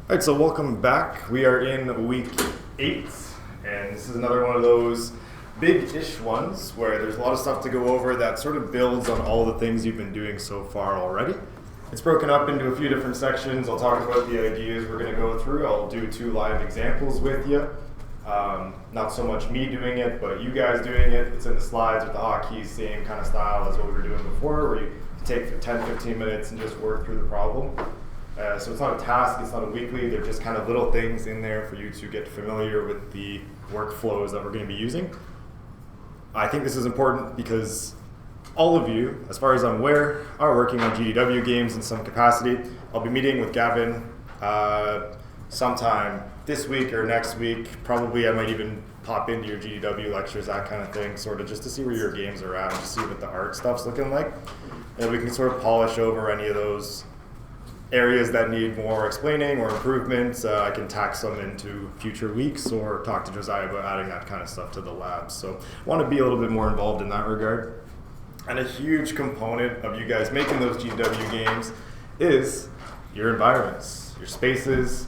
All right, so welcome back. We are in week 8, and this is another one of those big-ish ones where there's a lot of stuff to go over that sort of builds on all the things you've been doing so far already. It's broken up into a few different sections. I'll talk about the ideas we're going to go through. I'll do 2 live examples with you. Not so much me doing it, but you guys doing it. It's in the slides with the hotkeys, same kind of style as what we were doing before, where you take 10-15 minutes and just work through the problem. So it's not a task, it's not a weekly, they're just kind of little things in there for you to get familiar with the workflows that we're going to be using. I think this is important because all of you, as far as I'm aware, are working on GDW games in some capacity. I'll be meeting with Gavin sometime this week or next week. Probably I might even pop into your GDW lectures, that kind of thing, sort of just to see where your games are at and just see what the art stuff's looking like. And we can sort of polish over any of those areas that need more explaining or improvements. I can tack some into future weeks or talk to Josiah about adding that kind of stuff to the labs. So I want to be a little bit more involved in that regard. And a huge component of you guys making those GW games is your environments, your spaces,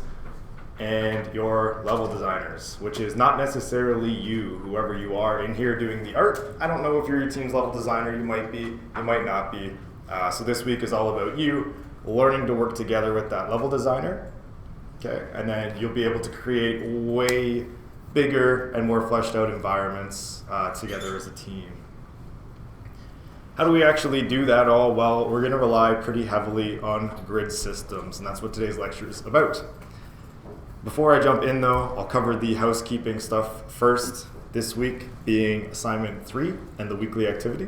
and your level designers, which is not necessarily you, whoever you are in here doing the art. I don't know if you're your team's level designer, you might be, you might not be. So this week is all about you learning to work together with that level designer, okay? And then you'll be able to create way bigger and more fleshed out environments together as a team. How do we actually do that all? Well, we're gonna rely pretty heavily on grid systems, and that's what today's lecture is about. Before I jump in though, I'll cover the housekeeping stuff first, this week being assignment 3 and the weekly activity.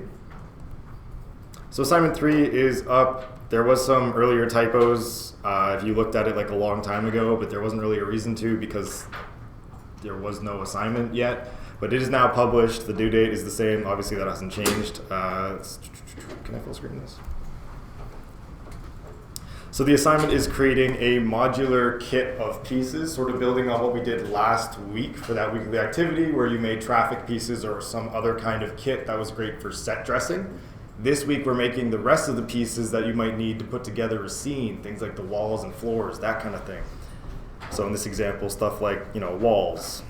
So assignment 3 is up. There was some earlier typos if you looked at it like a long time ago, but there wasn't really a reason to because there was no assignment yet. But it is now published. The due date is the same. Obviously, that hasn't changed. Can I full screen this? So the assignment is creating a modular kit of pieces, sort of building on what we did last week for that weekly activity where you made traffic pieces or some other kind of kit that was great for set dressing. This week we're making the rest of the pieces that you might need to put together a scene, things like the walls and floors, that kind of thing. So in this example, stuff like, walls.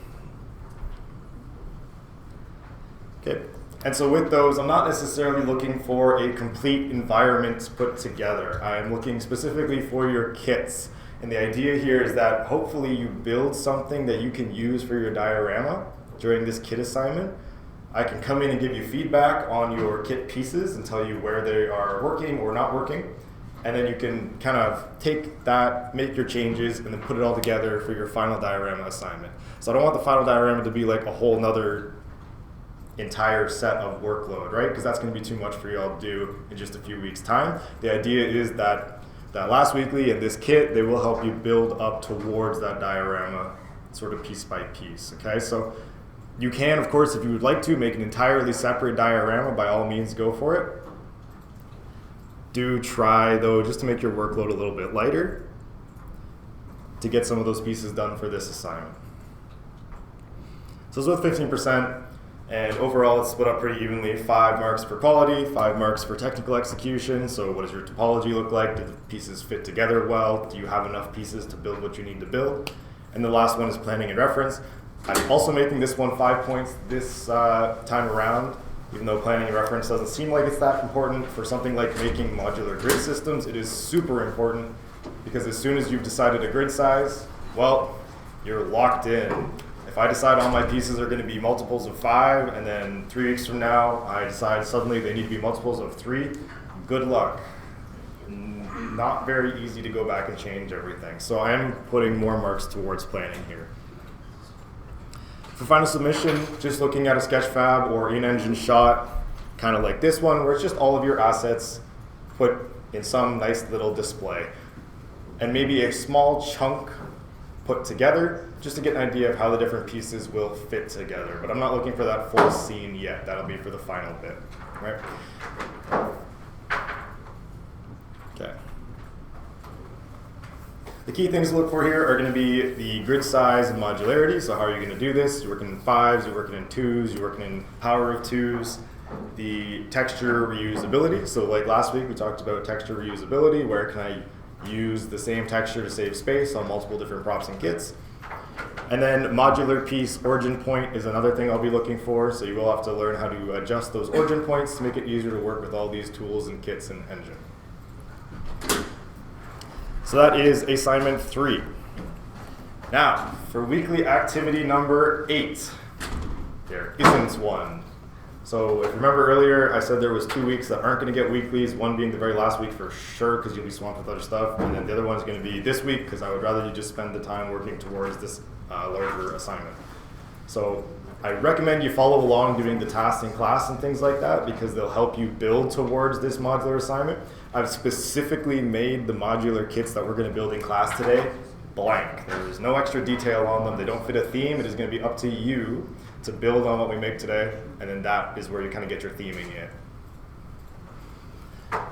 Okay, and so with those, I'm not necessarily looking for a complete environment put together. I'm looking specifically for your kits. And the idea here is that hopefully you build something that you can use for your diorama during this kit assignment. I can come in and give you feedback on your kit pieces and tell you where they are working or not working. And then you can kind of take that, make your changes, and then put it all together for your final diorama assignment. So I don't want the final diorama to be like a whole nother entire set of workload, right? Because that's going to be too much for you all to do in just a few weeks' time. The idea is that last weekly and this kit, they will help you build up towards that diorama sort of piece by piece, okay? So you can, of course, if you would like to, make an entirely separate diorama. By all means, go for it. Do try, though, just to make your workload a little bit lighter, to get some of those pieces done for this assignment. So it's with 15%, and overall it's split up pretty evenly. 5 marks for quality, 5 marks for technical execution. So what does your topology look like? Do the pieces fit together well? Do you have enough pieces to build what you need to build? And the last one is planning and reference. I'm also making this one 5 points this time around, even though planning and reference doesn't seem like it's that important. For something like making modular grid systems, it is super important because as soon as you've decided a grid size, well, you're locked in. If I decide all my pieces are going to be multiples of 5, and then 3 weeks from now I decide suddenly they need to be multiples of 3, good luck. Not very easy to go back and change everything. So I am putting more marks towards planning here. For final submission, just looking at a Sketchfab or in-engine shot, kind of like this one, where it's just all of your assets put in some nice little display. And maybe a small chunk put together, just to get an idea of how the different pieces will fit together. But I'm not looking for that full scene yet. That'll be for the final bit, right? Okay. The key things to look for here are going to be the grid size and modularity. So how are you going to do this? You're working in 5s, you're working in 2s, you're working in power of 2s. The texture reusability. So like last week we talked about texture reusability. Where can I use the same texture to save space on multiple different props and kits. And then modular piece origin point is another thing I'll be looking for, so you will have to learn how to adjust those origin points to make it easier to work with all these tools and kits and engine. So that is assignment 3. Now, for weekly activity number 8, there isn't one. So if you remember earlier, I said there was 2 weeks that aren't going to get weeklies, one being the very last week for sure because you'll be swamped with other stuff, and then the other one's going to be this week because I would rather you just spend the time working towards this larger assignment. So I recommend you follow along doing the tasks in class and things like that because they'll help you build towards this modular assignment. I've specifically made the modular kits that we're going to build in class today blank. There's no extra detail on them. They don't fit a theme. It is going to be up to you to build on what we make today, and then that is where you kind of get your theming in. All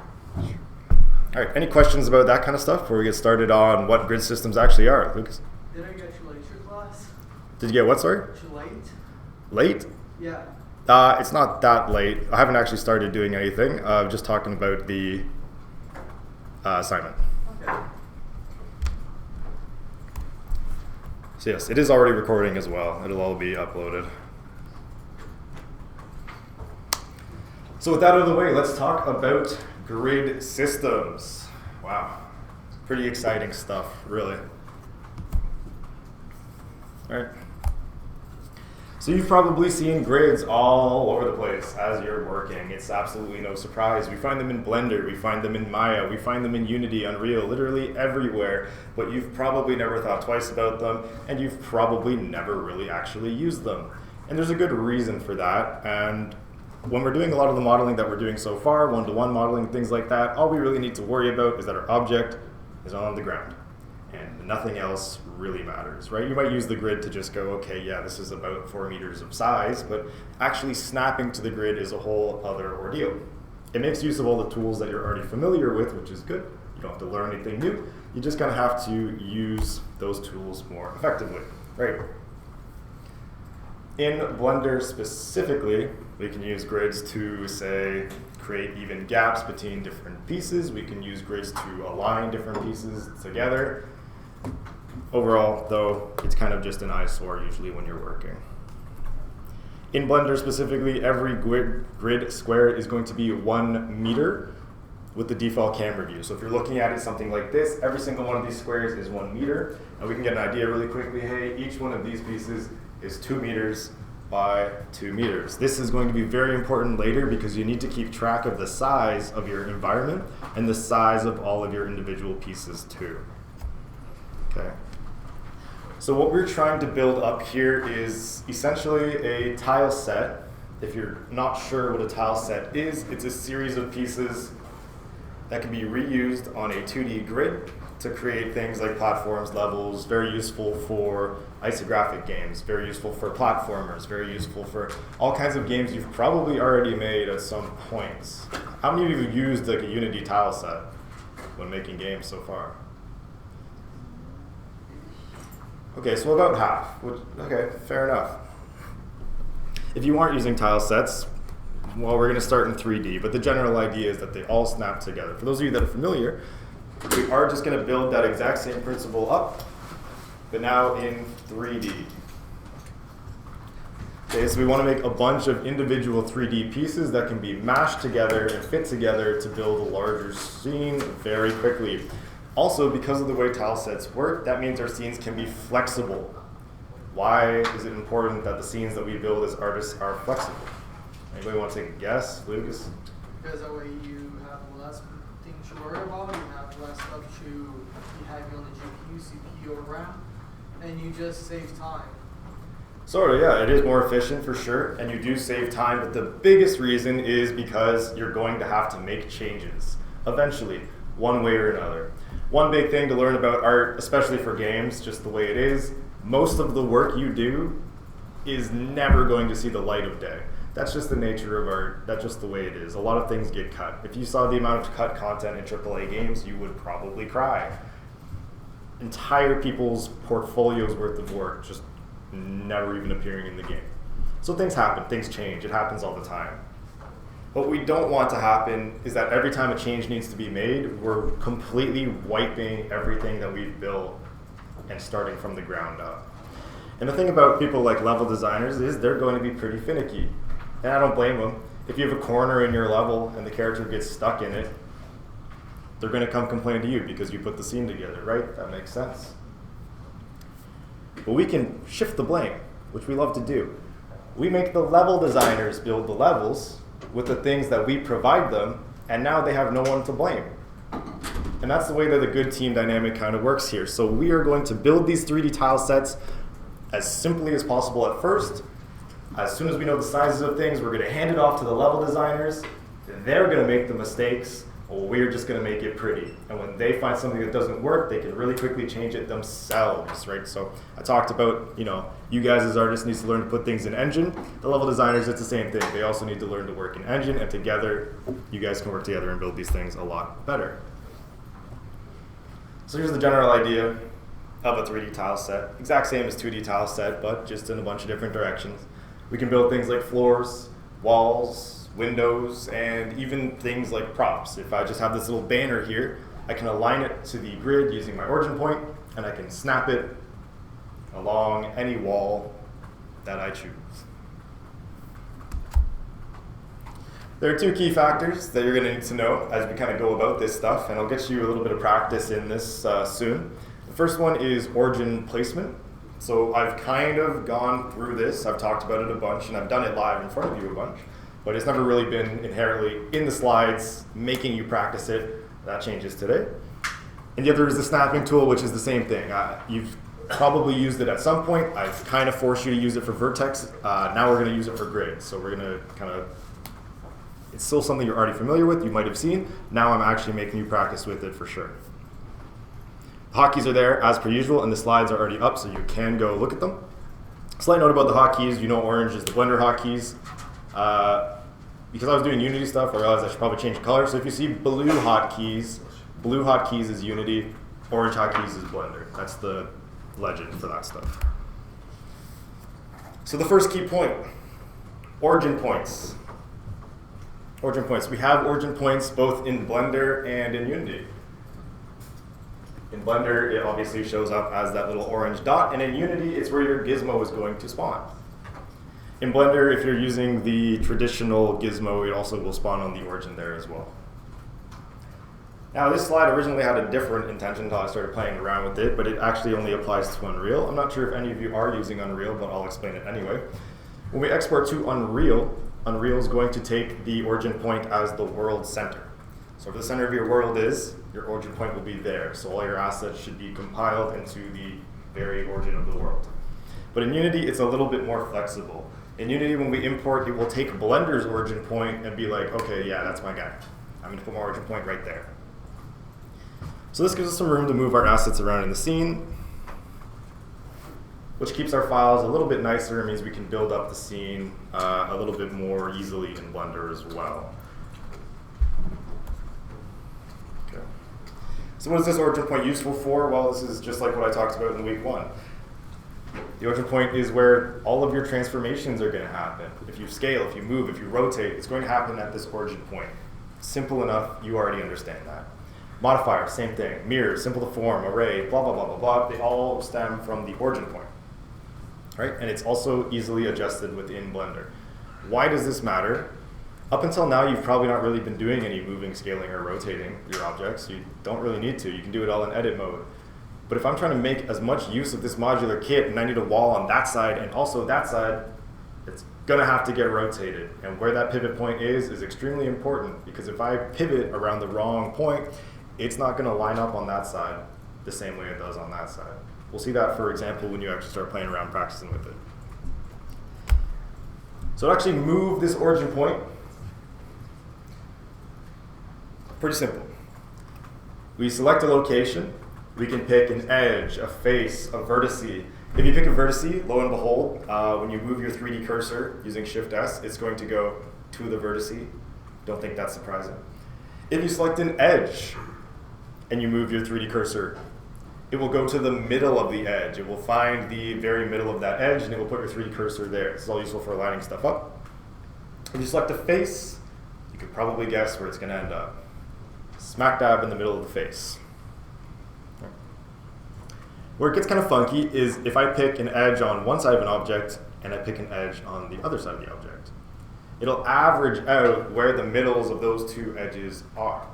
right, any questions about that kind of stuff before we get started on what grid systems actually are? Lucas? Did I get you late to class? Did you get what, sorry? Too late? Late? Yeah. It's not that late. I haven't actually started doing anything. Just talking about the assignment. Okay. So yes, it is already recording as well. It'll all be uploaded. So with that out of the way, let's talk about grid systems. Wow, pretty exciting stuff, really. All right. So you've probably seen grids all over the place as you're working. It's absolutely no surprise. We find them in Blender, we find them in Maya, we find them in Unity, Unreal, literally everywhere. But you've probably never thought twice about them, and you've probably never really actually used them. And there's a good reason for that. And when we're doing a lot of the modeling that we're doing so far, one-to-one modeling, things like that, all we really need to worry about is that our object is on the ground. And nothing else really matters, right? You might use the grid to just go, okay, yeah, this is about 4 meters of size, but actually snapping to the grid is a whole other ordeal. It makes use of all the tools that you're already familiar with, which is good. You don't have to learn anything new. You just kind of have to use those tools more effectively, right? In Blender specifically, we can use grids to, say, create even gaps between different pieces. We can use grids to align different pieces together. Overall, though, it's kind of just an eyesore usually when you're working. In Blender specifically, every grid square is going to be 1 meter with the default camera view. So if you're looking at it something like this, every single one of these squares is 1 meter. And we can get an idea really quickly, hey, each one of these pieces is 2 meters by 2 meters. This is going to be very important later because you need to keep track of the size of your environment and the size of all of your individual pieces too. Okay. So what we're trying to build up here is essentially a tile set. If you're not sure what a tile set is, it's a series of pieces that can be reused on a 2D grid to create things like platforms, levels, very useful for isographic games, very useful for platformers, very useful for all kinds of games you've probably already made at some points. How many of you have used like a Unity tile set when making games so far? Okay, so about half. Okay, fair enough. If you aren't using tile sets, well, we're going to start in 3D, but the general idea is that they all snap together. For those of you that are familiar, we are just going to build that exact same principle up, but now in 3D. Okay, so we want to make a bunch of individual 3D pieces that can be mashed together and fit together to build a larger scene very quickly. Also, because of the way tile sets work, that means our scenes can be flexible. Why is it important that the scenes that we build as artists are flexible? Anybody want to take a guess? Lucas? Because that way you have less things to worry about, you have less stuff to be having on the GPU, CPU, or RAM, and you just save time. Sort of, yeah, it is more efficient for sure, and you do save time, but the biggest reason is because you're going to have to make changes, eventually, one way or another. One big thing to learn about art, especially for games, just the way it is, most of the work you do is never going to see the light of day. That's just the nature of art. That's just the way it is. A lot of things get cut. If you saw the amount of cut content in AAA games, you would probably cry. Entire people's portfolios worth of work just never even appearing in the game. So things happen, things change. It happens all the time. What we don't want to happen is that every time a change needs to be made, we're completely wiping everything that we've built and starting from the ground up. And the thing about people like level designers is they're going to be pretty finicky. And I don't blame them. If you have a corner in your level and the character gets stuck in it, they're going to come complain to you because you put the scene together, right? That makes sense. But we can shift the blame, which we love to do. We make the level designers build the levels with the things that we provide them, and now they have no one to blame. And that's the way that the good team dynamic kind of works here. So we are going to build these 3D tile sets as simply as possible at first. As soon as we know the sizes of things, we're going to hand it off to the level designers. They're going to make the mistakes. We're just going to make it pretty. And when they find something that doesn't work, they can really quickly change it themselves, right? So I talked about, you guys as artists need to learn to put things in engine. The level designers, it's the same thing. They also need to learn to work in engine, and together, you guys can work together and build these things a lot better. So here's the general idea of a 3D tile set. Exact same as 2D tile set, but just in a bunch of different directions. We can build things like floors, walls, windows, and even things like props. If I just have this little banner here, I can align it to the grid using my origin point, and I can snap it along any wall that I choose. There are two key factors that you're going to need to know as we kind of go about this stuff, and I'll get you a little bit of practice in this soon. The first one is origin placement. So I've kind of gone through this, I've talked about it a bunch, and I've done it live in front of you a bunch, but it's never really been inherently in the slides, making you practice it. That changes today. And the other is the snapping tool, which is the same thing. You've probably used it at some point. I've kind of forced you to use it for vertex. Now we're going to use it for grid. So we're going to kind of, it's still something you're already familiar with, you might have seen. Now I'm actually making you practice with it for sure. The hotkeys are there as per usual, and the slides are already up, so you can go look at them. Slight note about the hotkeys, orange is the Blender hotkeys. Because I was doing Unity stuff, I realized I should probably change the color. So if you see blue hotkeys is Unity, orange hotkeys is Blender. That's the legend for that stuff. So the first key point, origin points. Origin points. We have origin points both in Blender and in Unity. In Blender, it obviously shows up as that little orange dot, and in Unity, it's where your gizmo is going to spawn. In Blender, if you're using the traditional gizmo, it also will spawn on the origin there as well. Now, this slide originally had a different intention until I started playing around with it, but it actually only applies to Unreal. I'm not sure if any of you are using Unreal, but I'll explain it anyway. When we export to Unreal, Unreal is going to take the origin point as the world center. So if the center of your world is, your origin point will be there. So all your assets should be compiled into the very origin of the world. But in Unity, it's a little bit more flexible. In Unity, when we import, it will take Blender's origin point and be like, okay, yeah, that's my guy. I'm going to put my origin point right there. So this gives us some room to move our assets around in the scene, which keeps our files a little bit nicer. It means we can build up the scene a little bit more easily in Blender as well. Okay. So what is this origin point useful for? Well, this is just like what I talked about in week 1. The origin point is where all of your transformations are going to happen. If you scale, if you move, if you rotate, it's going to happen at this origin point. Simple enough, you already understand that. Modifier, same thing. Mirror, simple to form, array, blah, blah, blah, blah, blah. They all stem from the origin point, right? And it's also easily adjusted within Blender. Why does this matter? Up until now, you've probably not really been doing any moving, scaling, or rotating your objects. You don't really need to. You can do it all in edit mode. But if I'm trying to make as much use of this modular kit and I need a wall on that side and also that side, it's gonna have to get rotated. And where that pivot point is extremely important, because if I pivot around the wrong point, it's not gonna line up on that side the same way it does on that side. We'll see that, for example, when you actually start playing around practicing with it. So to actually move this origin point, pretty simple. We select a location. We can pick an edge, a face, a vertice. If you pick a vertice, lo and behold, when you move your 3D cursor using Shift-S, it's going to go to the vertice. Don't think that's surprising. If you select an edge and you move your 3D cursor, it will go to the middle of the edge. It will find the very middle of that edge and it will put your 3D cursor there. This is all useful for lining stuff up. If you select a face, You could probably guess where it's going to end up. Smack dab in the middle of the face. Where it gets kind of funky is if I pick an edge on one side of an object and I pick an edge on the other side of the object. It'll average out where the middles of those two edges are.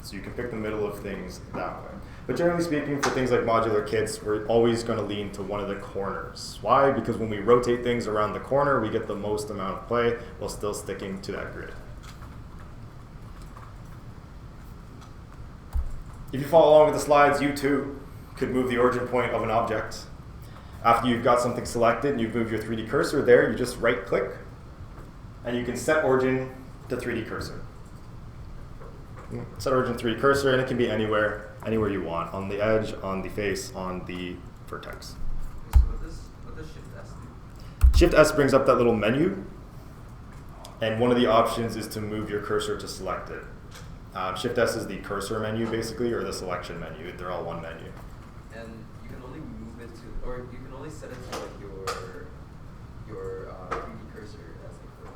So you can pick the middle of things that way. But generally speaking, for things like modular kits, we're always going to lean to one of the corners. Why? Because when we rotate things around the corner, we get the most amount of play while still sticking to that grid. If you follow along with the slides, you too could move the origin point of an object. After you've got something selected and you've moved your 3D cursor there, you just right click and you can set origin to 3D cursor. Set origin 3D cursor, and it can be anywhere you want, on the edge, on the face, on the vertex. So what does Shift S do? Shift S brings up that little menu, and one of the options is to move your cursor to select it. Shift S is the cursor menu basically, or the selection menu. They're all one menu. And you can only move it to, or you can only set it to like your 3D cursor as like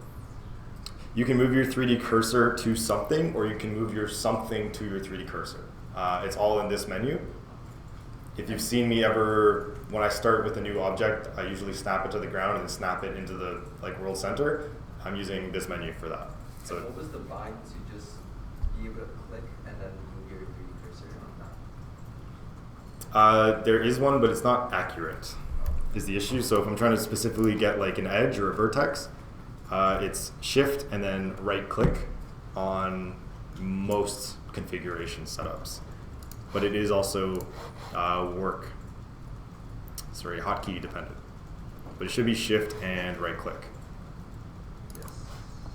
You can move your 3D cursor to something, or you can move your something to your 3D cursor. It's all in this menu. If you've seen me ever, when I start with a new object, I usually snap it to the ground and then snap it into the world center. I'm using this menu for that. So what was the bind to just be able to click and then move your 3D cursor on that? There is one, but it's not accurate, is the issue. So if I'm trying to specifically get like an edge or a vertex, it's shift and then right click on most configuration setups. But it is also hotkey dependent. But it should be shift and right click.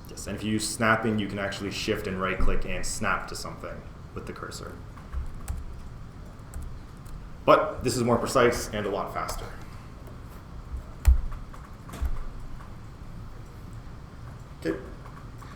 Yes, and if you use snapping, you can actually shift and right click and snap to something with the cursor. But this is more precise and a lot faster. Okay.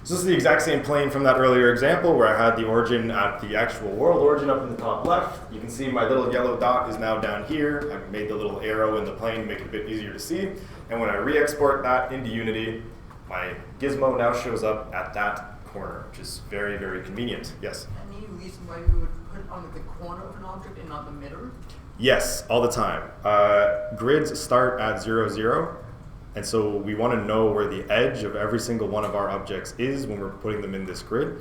So this is the exact same plane from that earlier example where I had the origin at the actual world origin up in the top left. You can see my little yellow dot is now down here. I've made the little arrow in the plane to make it a bit easier to see. And when I re-export that into Unity, my gizmo now shows up at that corner, which is very, very convenient. Yes? Any reason why we would put it on the corner of an object and not the middle? Yes, all the time. Grids start at 0, 0. And so we want to know where the edge of every single one of our objects is when we're putting them in this grid.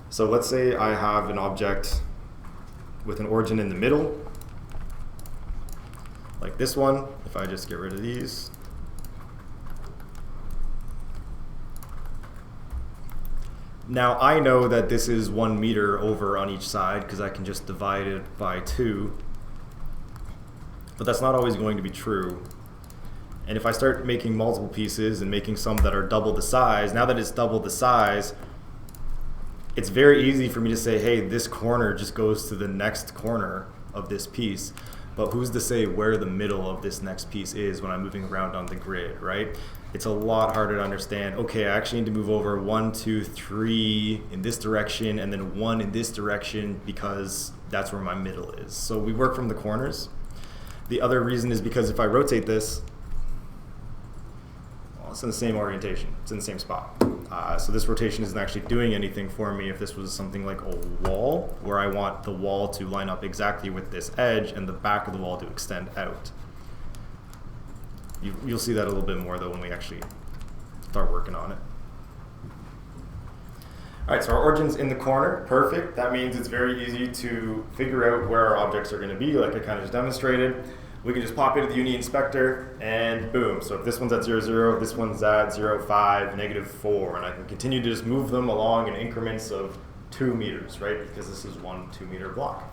So let's say I have an object with an origin in the middle, like this one. If I just get rid of these. Now I know that this is 1 meter over on each side because I can just divide it by 2. But that's not always going to be true. And if I start making multiple pieces and making some that are double the size, now that it's double the size, it's very easy for me to say, hey, this corner just goes to the next corner of this piece. But who's to say where the middle of this next piece is when I'm moving around on the grid, right? It's a lot harder to understand, okay, I actually need to move over 1, 2, 3 in this direction and then 1 in this direction because that's where my middle is. So we work from the corners. The other reason is because if I rotate this, it's in the same orientation. It's in the same spot. So this rotation isn't actually doing anything for me if this was something like a wall, where I want the wall to line up exactly with this edge and the back of the wall to extend out. You'll see that a little bit more, though, when we actually start working on it. All right, so our origin's in the corner. Perfect. That means it's very easy to figure out where our objects are going to be, like I kind of just demonstrated. We can just pop into the Uni Inspector and boom. So if this one's at 0, 0, this one's at 0, 5, -4, and I can continue to just move them along in increments of 2 meters, right? Because this is 1 2-meter block.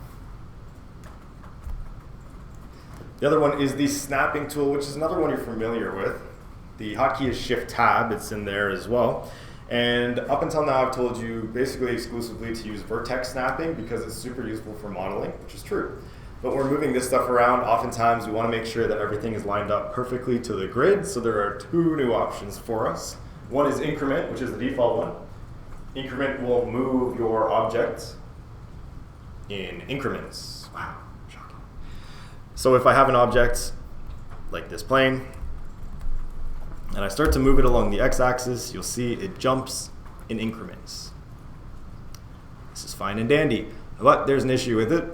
The other one is the snapping tool, which is another one you're familiar with. The hotkey is Shift-Tab. It's in there as well. And up until now, I've told you basically exclusively to use vertex snapping because it's super useful for modeling, which is true. But we're moving this stuff around. Oftentimes, we want to make sure that everything is lined up perfectly to the grid. So there are 2 new options for us. One is increment, which is the default one. Increment will move your object in increments. Wow, shocking. So if I have an object like this plane, and I start to move it along the x-axis, you'll see it jumps in increments. This is fine and dandy, but there's an issue with it.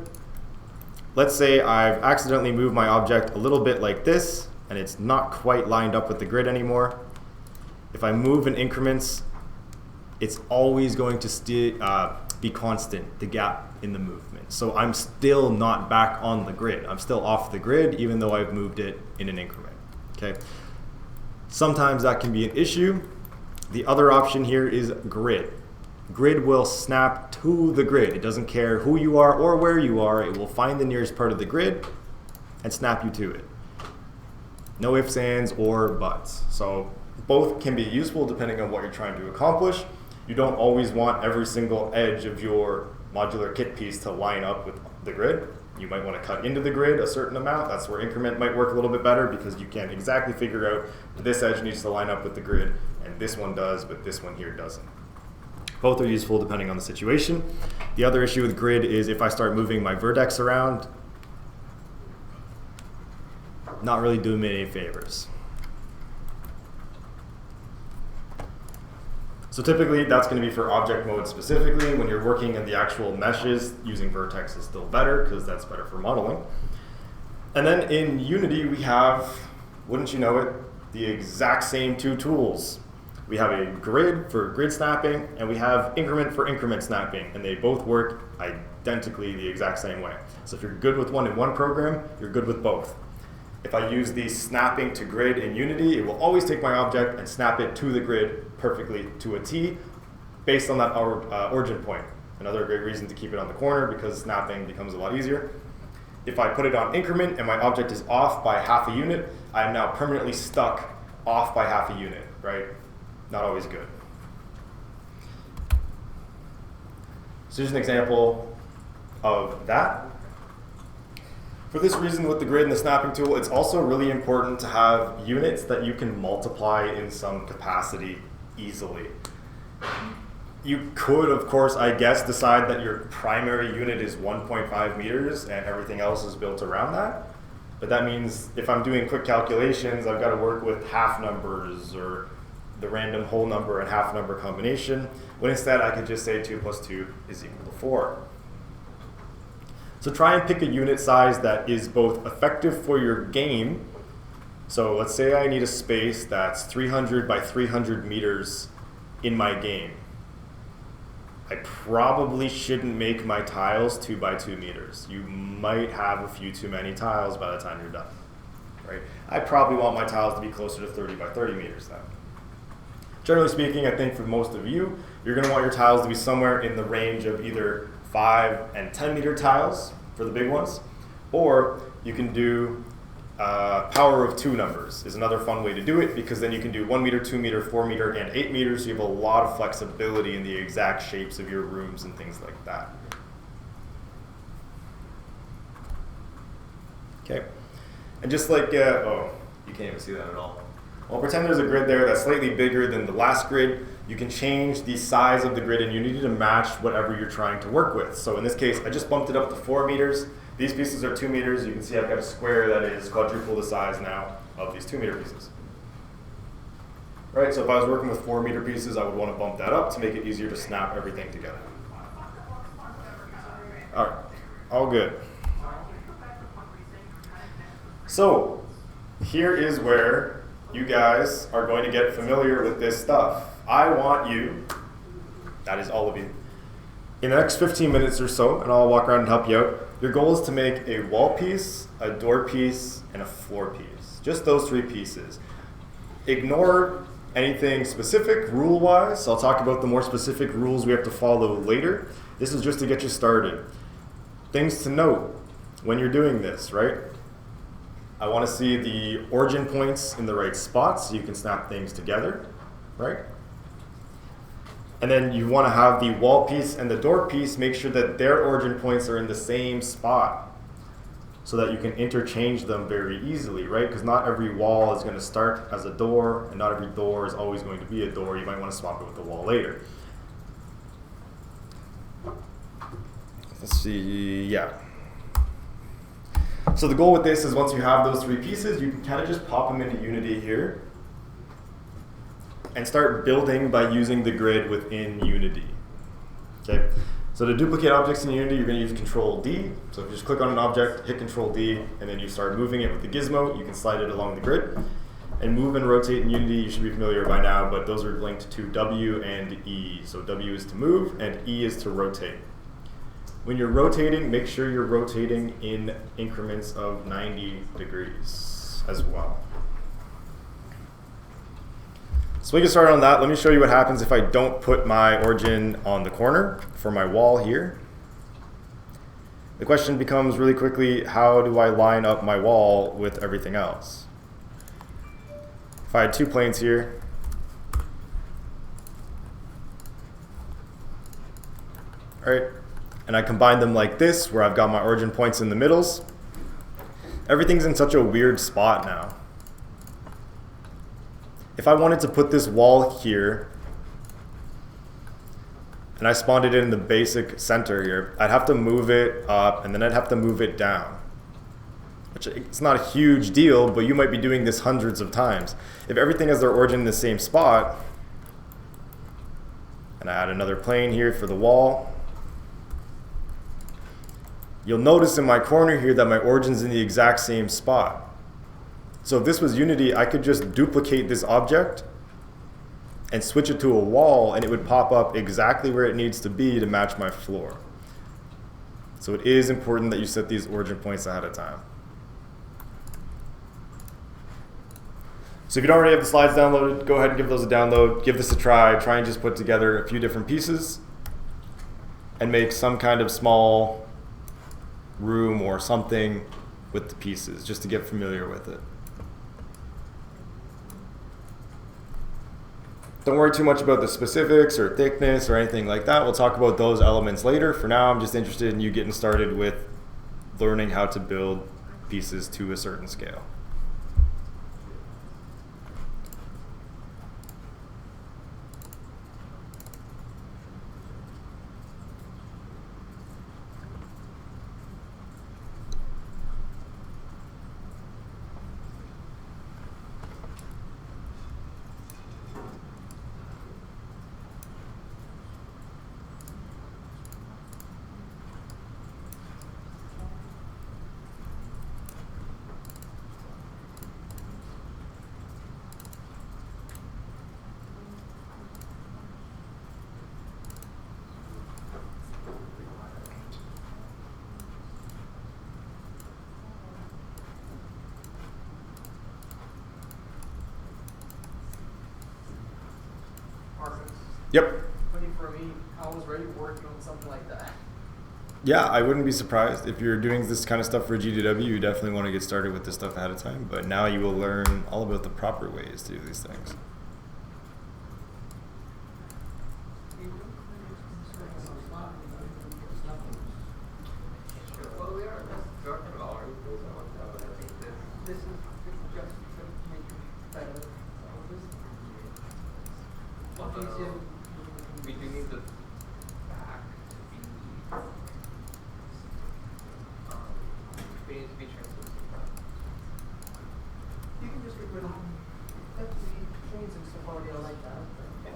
Let's say I've accidentally moved my object a little bit like this, and it's not quite lined up with the grid anymore. If I move in increments, it's always going to be constant, the gap in the movement. So I'm still not back on the grid. I'm still off the grid, even though I've moved it in an increment. Okay. Sometimes that can be an issue. The other option here is grid. Grid will snap to the grid. It doesn't care who you are or where you are. It will find the nearest part of the grid and snap you to it. No ifs, ands, or buts. So both can be useful depending on what you're trying to accomplish. You don't always want every single edge of your modular kit piece to line up with the grid. You might want to cut into the grid a certain amount. That's where increment might work a little bit better because you can exactly figure out this edge needs to line up with the grid and this one does, but this one here doesn't. Both are useful depending on the situation. The other issue with grid is if I start moving my vertex around, not really doing me any favors. So typically that's going to be for object mode specifically. When you're working in the actual meshes, using vertex is still better because that's better for modeling. And then in Unity we have, wouldn't you know it, the exact same two tools. We have a grid for grid snapping, and we have increment for increment snapping, and they both work identically the exact same way. So if you're good with one in one program, you're good with both. If I use the snapping to grid in Unity, it will always take my object and snap it to the grid perfectly to a T based on that origin point. Another great reason to keep it on the corner because snapping becomes a lot easier. If I put it on increment and my object is off by half a unit, I am now permanently stuck off by half a unit, right? Not always good. So here's an example of that. For this reason, with the grid and the snapping tool, it's also really important to have units that you can multiply in some capacity easily. You could, of course, I guess, decide that your primary unit is 1.5 meters and everything else is built around that. But that means if I'm doing quick calculations, I've got to work with half numbers or the random whole number and half number combination, when instead I could just say 2 plus 2 is equal to 4. So try and pick a unit size that is both effective for your game. So let's say I need a space that's 300 by 300 meters in my game. I probably shouldn't make my tiles 2 by 2 meters. You might have a few too many tiles by the time you're done, right? I probably want my tiles to be closer to 30 by 30 meters then. Generally speaking, I think for most of you, you're going to want your tiles to be somewhere in the range of either 5 and 10 meter tiles for the big ones, or you can do power of 2 numbers is another fun way to do it because then you can do 1 meter, 2 meter, 4 meter, and 8 meters. So you have a lot of flexibility in the exact shapes of your rooms and things like that. Okay, and just like, oh, you can't even see that at all. Well, pretend there's a grid there that's slightly bigger than the last grid. You can change the size of the grid in Unity to match whatever you're trying to work with. So in this case, I just bumped it up to 4 meters. These pieces are 2 meters. You can see I've got a square that is quadruple the size now of these 2 meter pieces. Right, so if I was working with 4 meter pieces, I would want to bump that up to make it easier to snap everything together. All right, all good. So here is where you guys are going to get familiar with this stuff. I want you, that is all of you, in the next 15 minutes or so, and I'll walk around and help you out, your goal is to make a wall piece, a door piece, and a floor piece. Just those 3 pieces. Ignore anything specific rule-wise. I'll talk about the more specific rules we have to follow later. This is just to get you started. Things to note when you're doing this, right? I want to see the origin points in the right spots so you can snap things together, right? And then you want to have the wall piece and the door piece, make sure that their origin points are in the same spot so that you can interchange them very easily, right? Because not every wall is going to start as a door, and not every door is always going to be a door. You might want to swap it with the wall later. Let's see, yeah. So the goal with this is once you have those 3 pieces, you can kind of just pop them into Unity here and start building by using the grid within Unity. Okay. So to duplicate objects in Unity, you're going to use Control D. So if you just click on an object, hit Control D, and then you start moving it with the gizmo, you can slide it along the grid. And move and rotate in Unity, you should be familiar by now, but those are linked to W and E. So W is to move, and E is to rotate. When you're rotating, make sure you're rotating in increments of 90 degrees as well. So we can start on that. Let me show you what happens if I don't put my origin on the corner for my wall here. The question becomes really quickly, how do I line up my wall with everything else? If I had two planes here, all right, and I combine them like this, where I've got my origin points in the middles, everything's in such a weird spot now. If I wanted to put this wall here, and I spawned it in the basic center here, I'd have to move it up, and then I'd have to move it down. Which it's not a huge deal, but you might be doing this hundreds of times. If everything has their origin in the same spot, and I add another plane here for the wall, you'll notice in my corner here that my origin's in the exact same spot. So if this was Unity, I could just duplicate this object and switch it to a wall, and it would pop up exactly where it needs to be to match my floor. So it is important that you set these origin points ahead of time. So if you don't already have the slides downloaded, go ahead and give those a download. Give this a try. Try and just put together a few different pieces and make some kind of small room or something with the pieces, just to get familiar with it. Don't worry too much about the specifics or thickness or anything like that. We'll talk about those elements later. For now, I'm just interested in you getting started with learning how to build pieces to a certain scale. Yep. Funny for me, I was already working on something like that. Yeah, I wouldn't be surprised. If you're doing this kind of stuff for GDW, you definitely want to get started with this stuff ahead of time. But now you will learn all about the proper ways to do these things. Well, we are talking about our rules and whatnot, but I think this is just to make it better. We do need the back we need to be translucent. You can just get rid of them. That the chains and stuff already are like that. Yeah.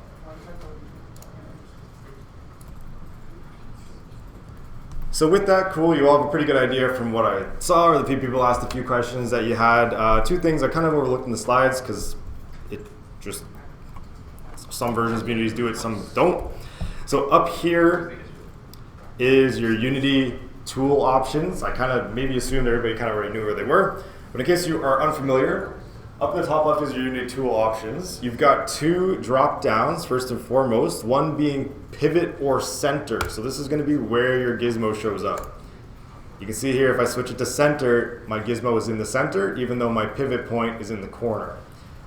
So with that, cool, you all have a pretty good idea from what I saw, or the few people asked a few questions that you had. Two things I kind of overlooked in the slides because it just, some versions of Unity do it, some don't. So up here is your Unity tool options. I kind of maybe assumed everybody kind of already knew where they were. But in case you are unfamiliar, up in the top left is your Unity tool options. You've got two drop downs, first and foremost, one being pivot or center. So this is going to be where your gizmo shows up. You can see here if I switch it to center, my gizmo is in the center, even though my pivot point is in the corner.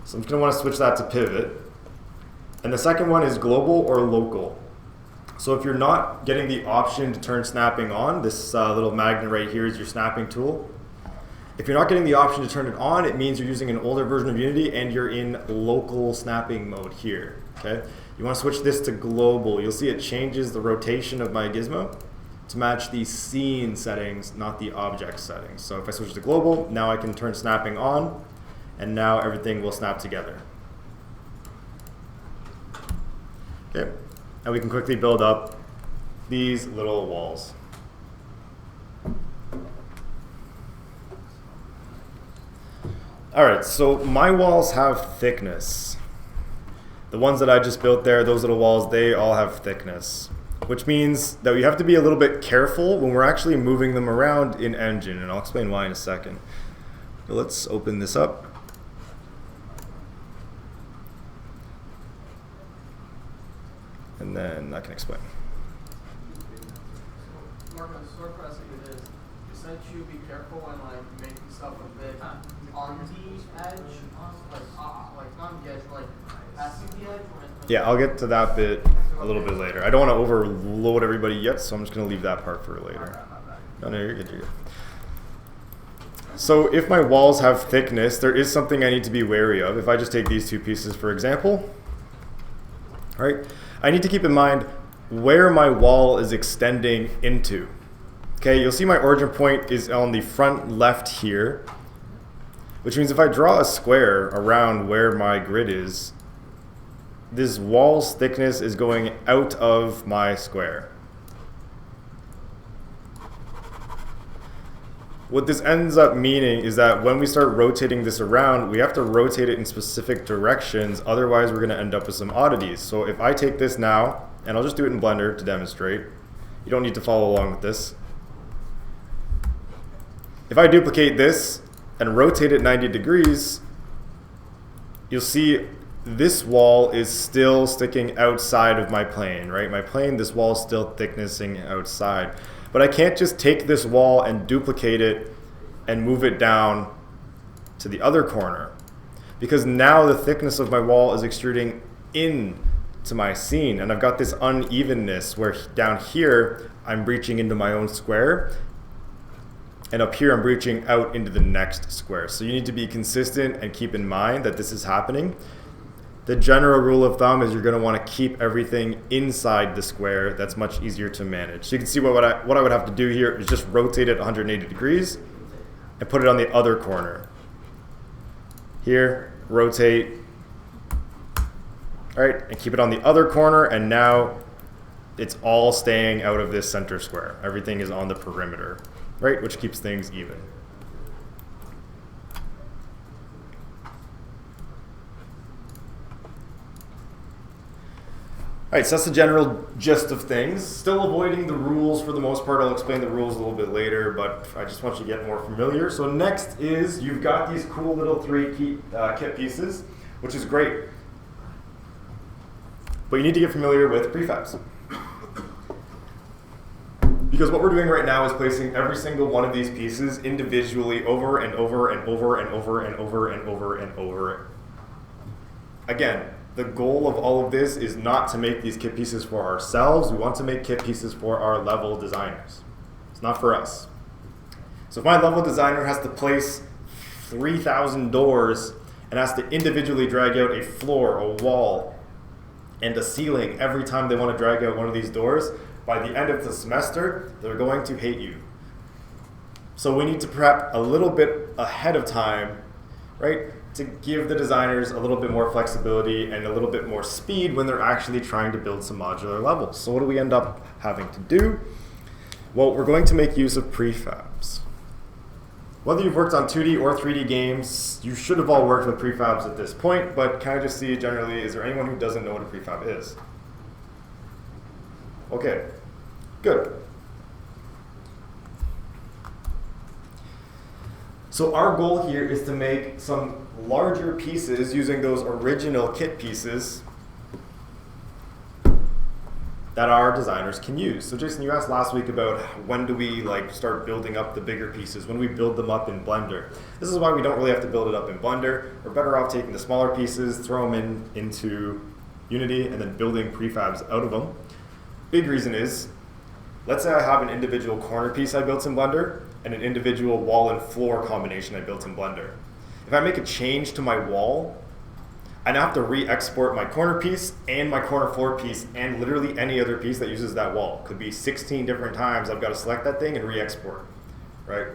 So I'm just going to want to switch that to pivot. And the second one is global or local. So if you're not getting the option to turn snapping on, this little magnet right here is your snapping tool. If you're not getting the option to turn it on, it means you're using an older version of Unity and you're in local snapping mode here. Okay? You want to switch this to global. You'll see it changes the rotation of my gizmo to match the scene settings, not the object settings. So if I switch to global, now I can turn snapping on, and now everything will snap together. Okay, and we can quickly build up these little walls. All right, so my walls have thickness. The ones that I just built there, those little walls, they all have thickness, which means that we have to be a little bit careful when we're actually moving them around in Engine, and I'll explain why in a second. So let's open this up. And then I can explain. Marcus, sort of asking you this. You said you be careful when like making stuff a bit on the edge, like not the edge, but like passing the edge. Yeah, I'll get to that bit a little bit later. I don't want to overload everybody yet, so I'm just going to leave that part for later. No, you're good, you're good. So if my walls have thickness, there is something I need to be wary of. If I just take these two pieces, for example, right, I need to keep in mind where my wall is extending into. Okay, you'll see my origin point is on the front left here, which means if I draw a square around where my grid is, this wall's thickness is going out of my square. What this ends up meaning is that when we start rotating this around, we have to rotate it in specific directions, otherwise we're going to end up with some oddities. So if I take this now, and I'll just do it in Blender to demonstrate, you don't need to follow along with this. If I duplicate this and rotate it 90 degrees, you'll see this wall is still sticking outside of my plane, right? My plane, this wall is still thicknessing outside. But I can't just take this wall and duplicate it and move it down to the other corner, because now the thickness of my wall is extruding in to my scene, and I've got this unevenness where down here I'm breaching into my own square, and up here I'm breaching out into the next square. So you need to be consistent and keep in mind that this is happening. The general rule of thumb is you're going to want to keep everything inside the square. That's much easier to manage. So you can see what I would have to do here is just rotate it 180 degrees and put it on the other corner. Here, rotate, all right, and keep it on the other corner, and now it's all staying out of this center square. Everything is on the perimeter, right, which keeps things even. All right, so that's the general gist of things. Still avoiding the rules for the most part. I'll explain the rules a little bit later, but I just want you to get more familiar. So next is you've got these cool little 3 kit pieces, which is great. But you need to get familiar with prefabs. Because what we're doing right now is placing every single one of these pieces individually over and over and over and over and over and over and over. Again, the goal of all of this is not to make these kit pieces for ourselves. We want to make kit pieces for our level designers. It's not for us. So if my level designer has to place 3,000 doors and has to individually drag out a floor, a wall, and a ceiling every time they want to drag out one of these doors, by the end of the semester, they're going to hate you. So we need to prep a little bit ahead of time, right, to give the designers a little bit more flexibility and a little bit more speed when they're actually trying to build some modular levels. So what do we end up having to do? Well, we're going to make use of prefabs. Whether you've worked on 2D or 3D games, you should have all worked with prefabs at this point, but can I just see generally, is there anyone who doesn't know what a prefab is? Okay, good. So our goal here is to make some larger pieces using those original kit pieces that our designers can use. So Jason, you asked last week about when do we start building up the bigger pieces, when we build them up in Blender. This is why we don't really have to build it up in Blender. We're better off taking the smaller pieces, throw them into Unity, and then building prefabs out of them. Big reason is, let's say I have an individual corner piece I built in Blender and an individual wall and floor combination I built in Blender. If I make a change to my wall, I now have to re-export my corner piece and my corner floor piece and literally any other piece that uses that wall. Could be 16 different times I've got to select that thing and re-export, right?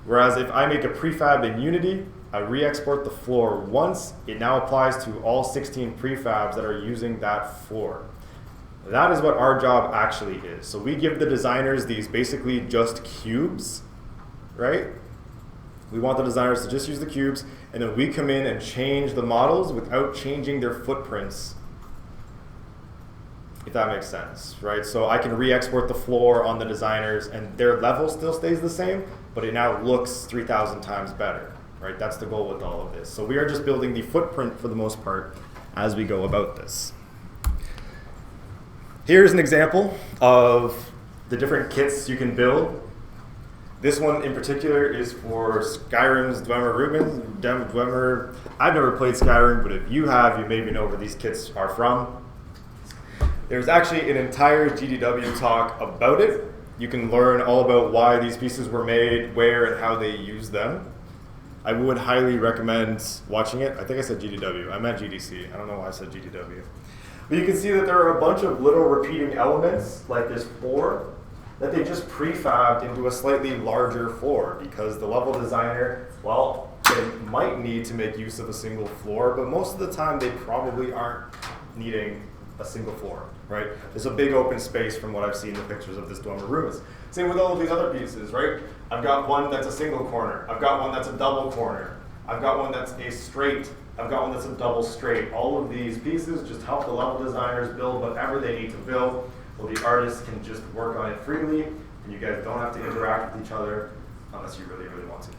Whereas if I make a prefab in Unity, I re-export the floor once. It now applies to all 16 prefabs that are using that floor. That is what our job actually is. So we give the designers these basically just cubes, right? We want the designers to just use the cubes, and then we come in and change the models without changing their footprints, if that makes sense, right? So I can re-export the floor on the designers, and their level still stays the same, but it now looks 3,000 times better, right? That's the goal with all of this. So we are just building the footprint for the most part as we go about this. Here's an example of the different kits you can build. This one in particular is for Skyrim's Dwemer. I've never played Skyrim, but if you have, you maybe know where these kits are from. There's actually an entire GDW talk about it. You can learn all about why these pieces were made, where and how they use them. I would highly recommend watching it. I think I said GDW. I meant GDC. I don't know why I said GDW. But you can see that there are a bunch of little repeating elements, like this floor, that they just prefabbed into a slightly larger floor because the level designer, well, they might need to make use of a single floor, but most of the time they probably aren't needing a single floor, right? There's a big open space from what I've seen in the pictures of this dormer rooms. Same with all of these other pieces, right? I've got one that's a single corner. I've got one that's a double corner. I've got one that's a straight. I've got one that's a double straight. All of these pieces just help the level designers build whatever they need to build. Well, the artists can just work on it freely, and you guys don't have to interact with each other unless you really, really want to.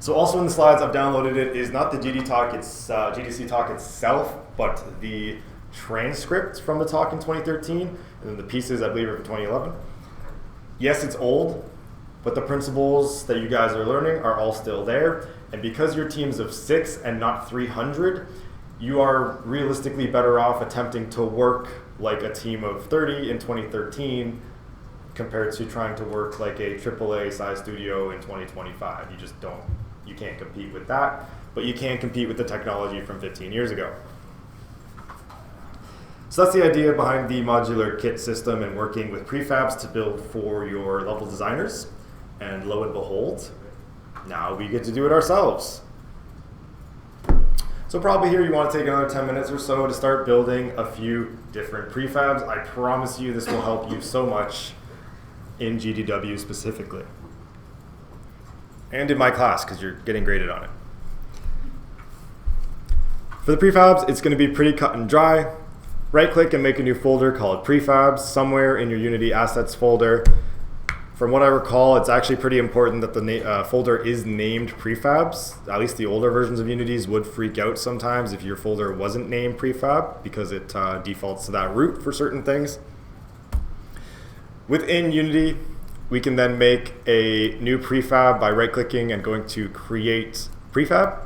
So also in the slides, I've downloaded it, is not the GDC talk itself, but the transcript from the talk in 2013, and then the pieces, I believe, are from 2011. Yes, it's old, but the principles that you guys are learning are all still there. And because you're teams of 6 and not 300, you are realistically better off attempting to work like a team of 30 in 2013 compared to trying to work like a AAA size studio in 2025. You just don't, you can't compete with that, but you can compete with the technology from 15 years ago. So that's the idea behind the modular kit system and working with prefabs to build for your level designers. And lo and behold, now we get to do it ourselves. So probably here you want to take another 10 minutes or so to start building a few different prefabs. I promise you this will help you so much in GDW specifically. And in my class, because you're getting graded on it. For the prefabs, it's going to be pretty cut and dry. Right-click and make a new folder called prefabs somewhere in your Unity assets folder. From what I recall, it's actually pretty important that the folder is named prefabs. At least the older versions of Unities would freak out sometimes if your folder wasn't named prefab because it defaults to that root for certain things. Within Unity, we can then make a new prefab by right-clicking and going to Create Prefab.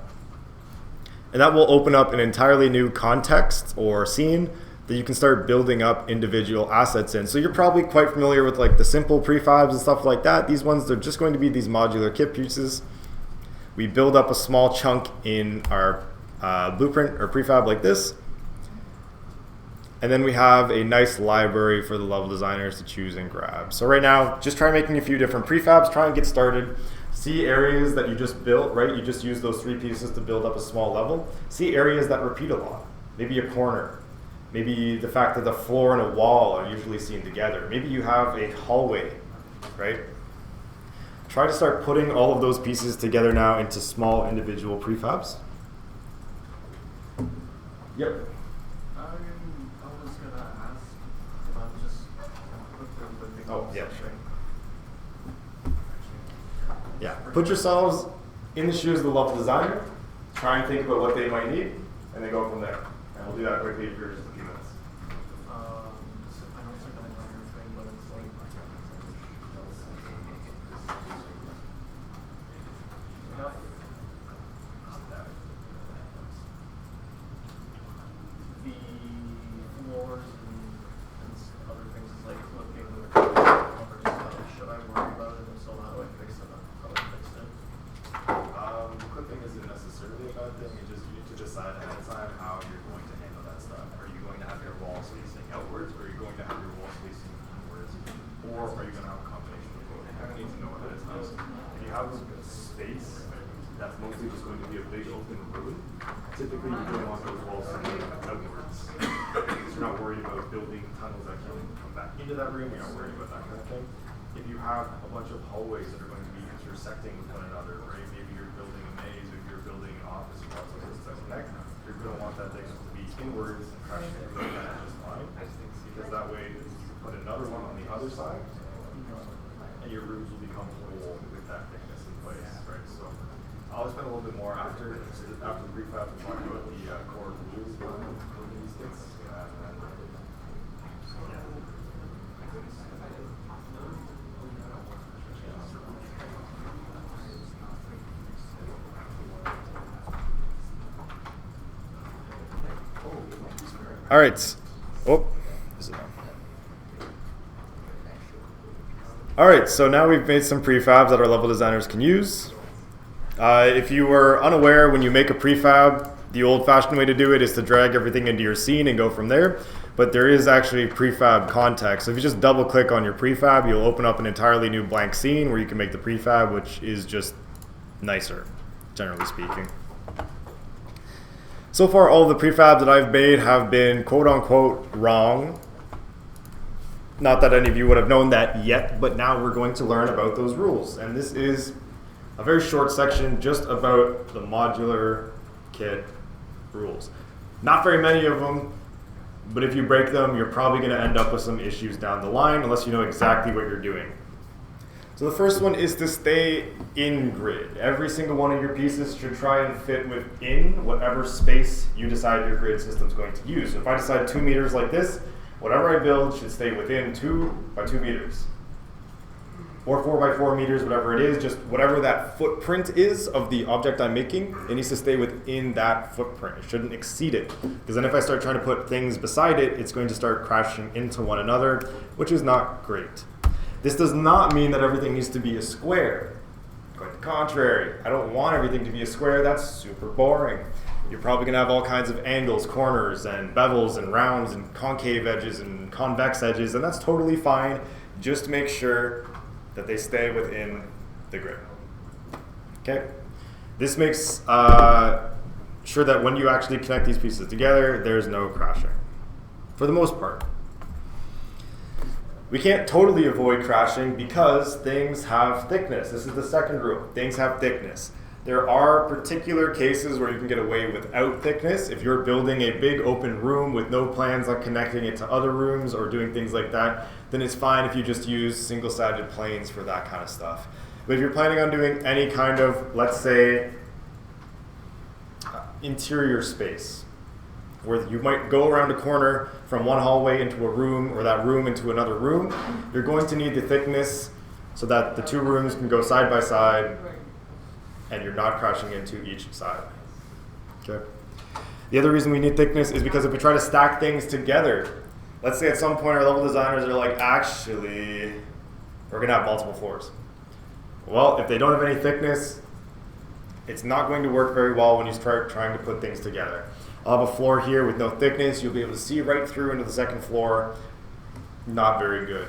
And that will open up an entirely new context or scene that you can start building up individual assets in. So you're probably quite familiar with like the simple prefabs and stuff like that. These ones, they're just going to be these modular kit pieces. We build up a small chunk in our blueprint or prefab like this. And then we have a nice library for the level designers to choose and grab. So right now, just try making a few different prefabs, try and get started. See areas that you just built, right? You just use those 3 pieces to build up a small level. See areas that repeat a lot. Maybe a corner. Maybe the fact that the floor and a wall are usually seen together. Maybe you have a hallway, right? Try to start putting all of those pieces together now into small individual prefabs. Yep. I was gonna ask about just quickly. Oh, yeah, sure. Yeah, put yourselves in the shoes of the level designer. Try and think about what they might need, and then go from there. And we'll do that quickly for just a few minutes. I know it's like a minor thing, but it's like the floors and other things is like looking with should I worry about it? If so, how do I fix it? How do I fix it? Clipping isn't necessarily a bad thing. You need to decide ahead of time how you're going to handle that stuff. Are you going to have your walls facing outwards, or are you going to have your walls facing inwards, or are you going to have a combination of both? You kind of need to know ahead of time. If you have a space that's mostly just going to be a big open room, typically you don't want those walls to be outwards. Because you're not worried about building tunnels that can come back into that room, you're not worried about that kind of thing. If you have a bunch of hallways that are going to be intersecting with one another, right? Maybe you're building a maze, or you're building an office or lots of places that connect, you're going to want that thing to be inwards and crashing through that just fine. Because that way you can put another one on the other side, and your rooms will become whole with that thickness in place, right? So I'll spend a little bit more after the prefab to talk about the core rules for building these things. All right. Oh, is it on? All right, so now we've made some prefabs that our level designers can use. If you were unaware, when you make a prefab, the old-fashioned way to do it is to drag everything into your scene and go from there. But there is actually prefab context. So if you just double-click on your prefab, you'll open up an entirely new blank scene where you can make the prefab, which is just nicer, generally speaking. So far, all of the prefabs that I've made have been quote-unquote wrong. Not that any of you would have known that yet, but now we're going to learn about those rules. And this is a very short section just about the modular kit rules. Not very many of them, but if you break them, you're probably going to end up with some issues down the line unless you know exactly what you're doing. So the first one is to stay in grid. Every single one of your pieces should try and fit within whatever space you decide your grid system is going to use. So if I decide 2 meters like this, whatever I build should stay within 2 by 2 meters. Or 4 by 4 meters, whatever it is, just whatever that footprint is of the object I'm making, it needs to stay within that footprint. It shouldn't exceed it. Because then if I start trying to put things beside it, it's going to start crashing into one another, which is not great. This does not mean that everything needs to be a square. Quite the contrary. I don't want everything to be a square. That's super boring. You're probably going to have all kinds of angles, corners, and bevels, and rounds, and concave edges, and convex edges, and that's totally fine. Just make sure that they stay within the grid. Okay? This makes sure that when you actually connect these pieces together, there's no crashing, for the most part. We can't totally avoid crashing because things have thickness. This is the second rule. Things have thickness. There are particular cases where you can get away without thickness. If you're building a big open room with no plans on connecting it to other rooms or doing things like that, then it's fine if you just use single-sided planes for that kind of stuff. But if you're planning on doing any kind of, let's say, interior space, where you might go around a corner from one hallway into a room or that room into another room, you're going to need the thickness so that the two rooms can go side by side and you're not crashing into each side. Okay. The other reason we need thickness is because if we try to stack things together, let's say at some point our level designers are like, actually, we're going to have multiple floors. Well, if they don't have any thickness, it's not going to work very well when you start trying to put things together. I'll have a floor here with no thickness. You'll be able to see right through into the second floor. Not very good.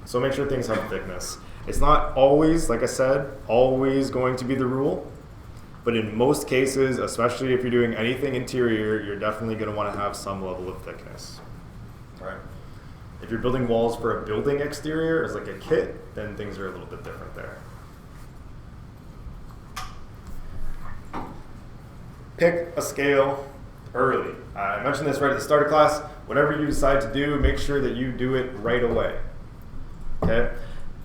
So make sure things have thickness. It's not always, like I said, always going to be the rule. But in most cases, especially if you're doing anything interior, you're definitely going to want to have some level of thickness. Right? If you're building walls for a building exterior as like a kit, then things are a little bit different there. Pick a scale early. I mentioned this right at the start of class. Whatever you decide to do, make sure that you do it right away. Okay?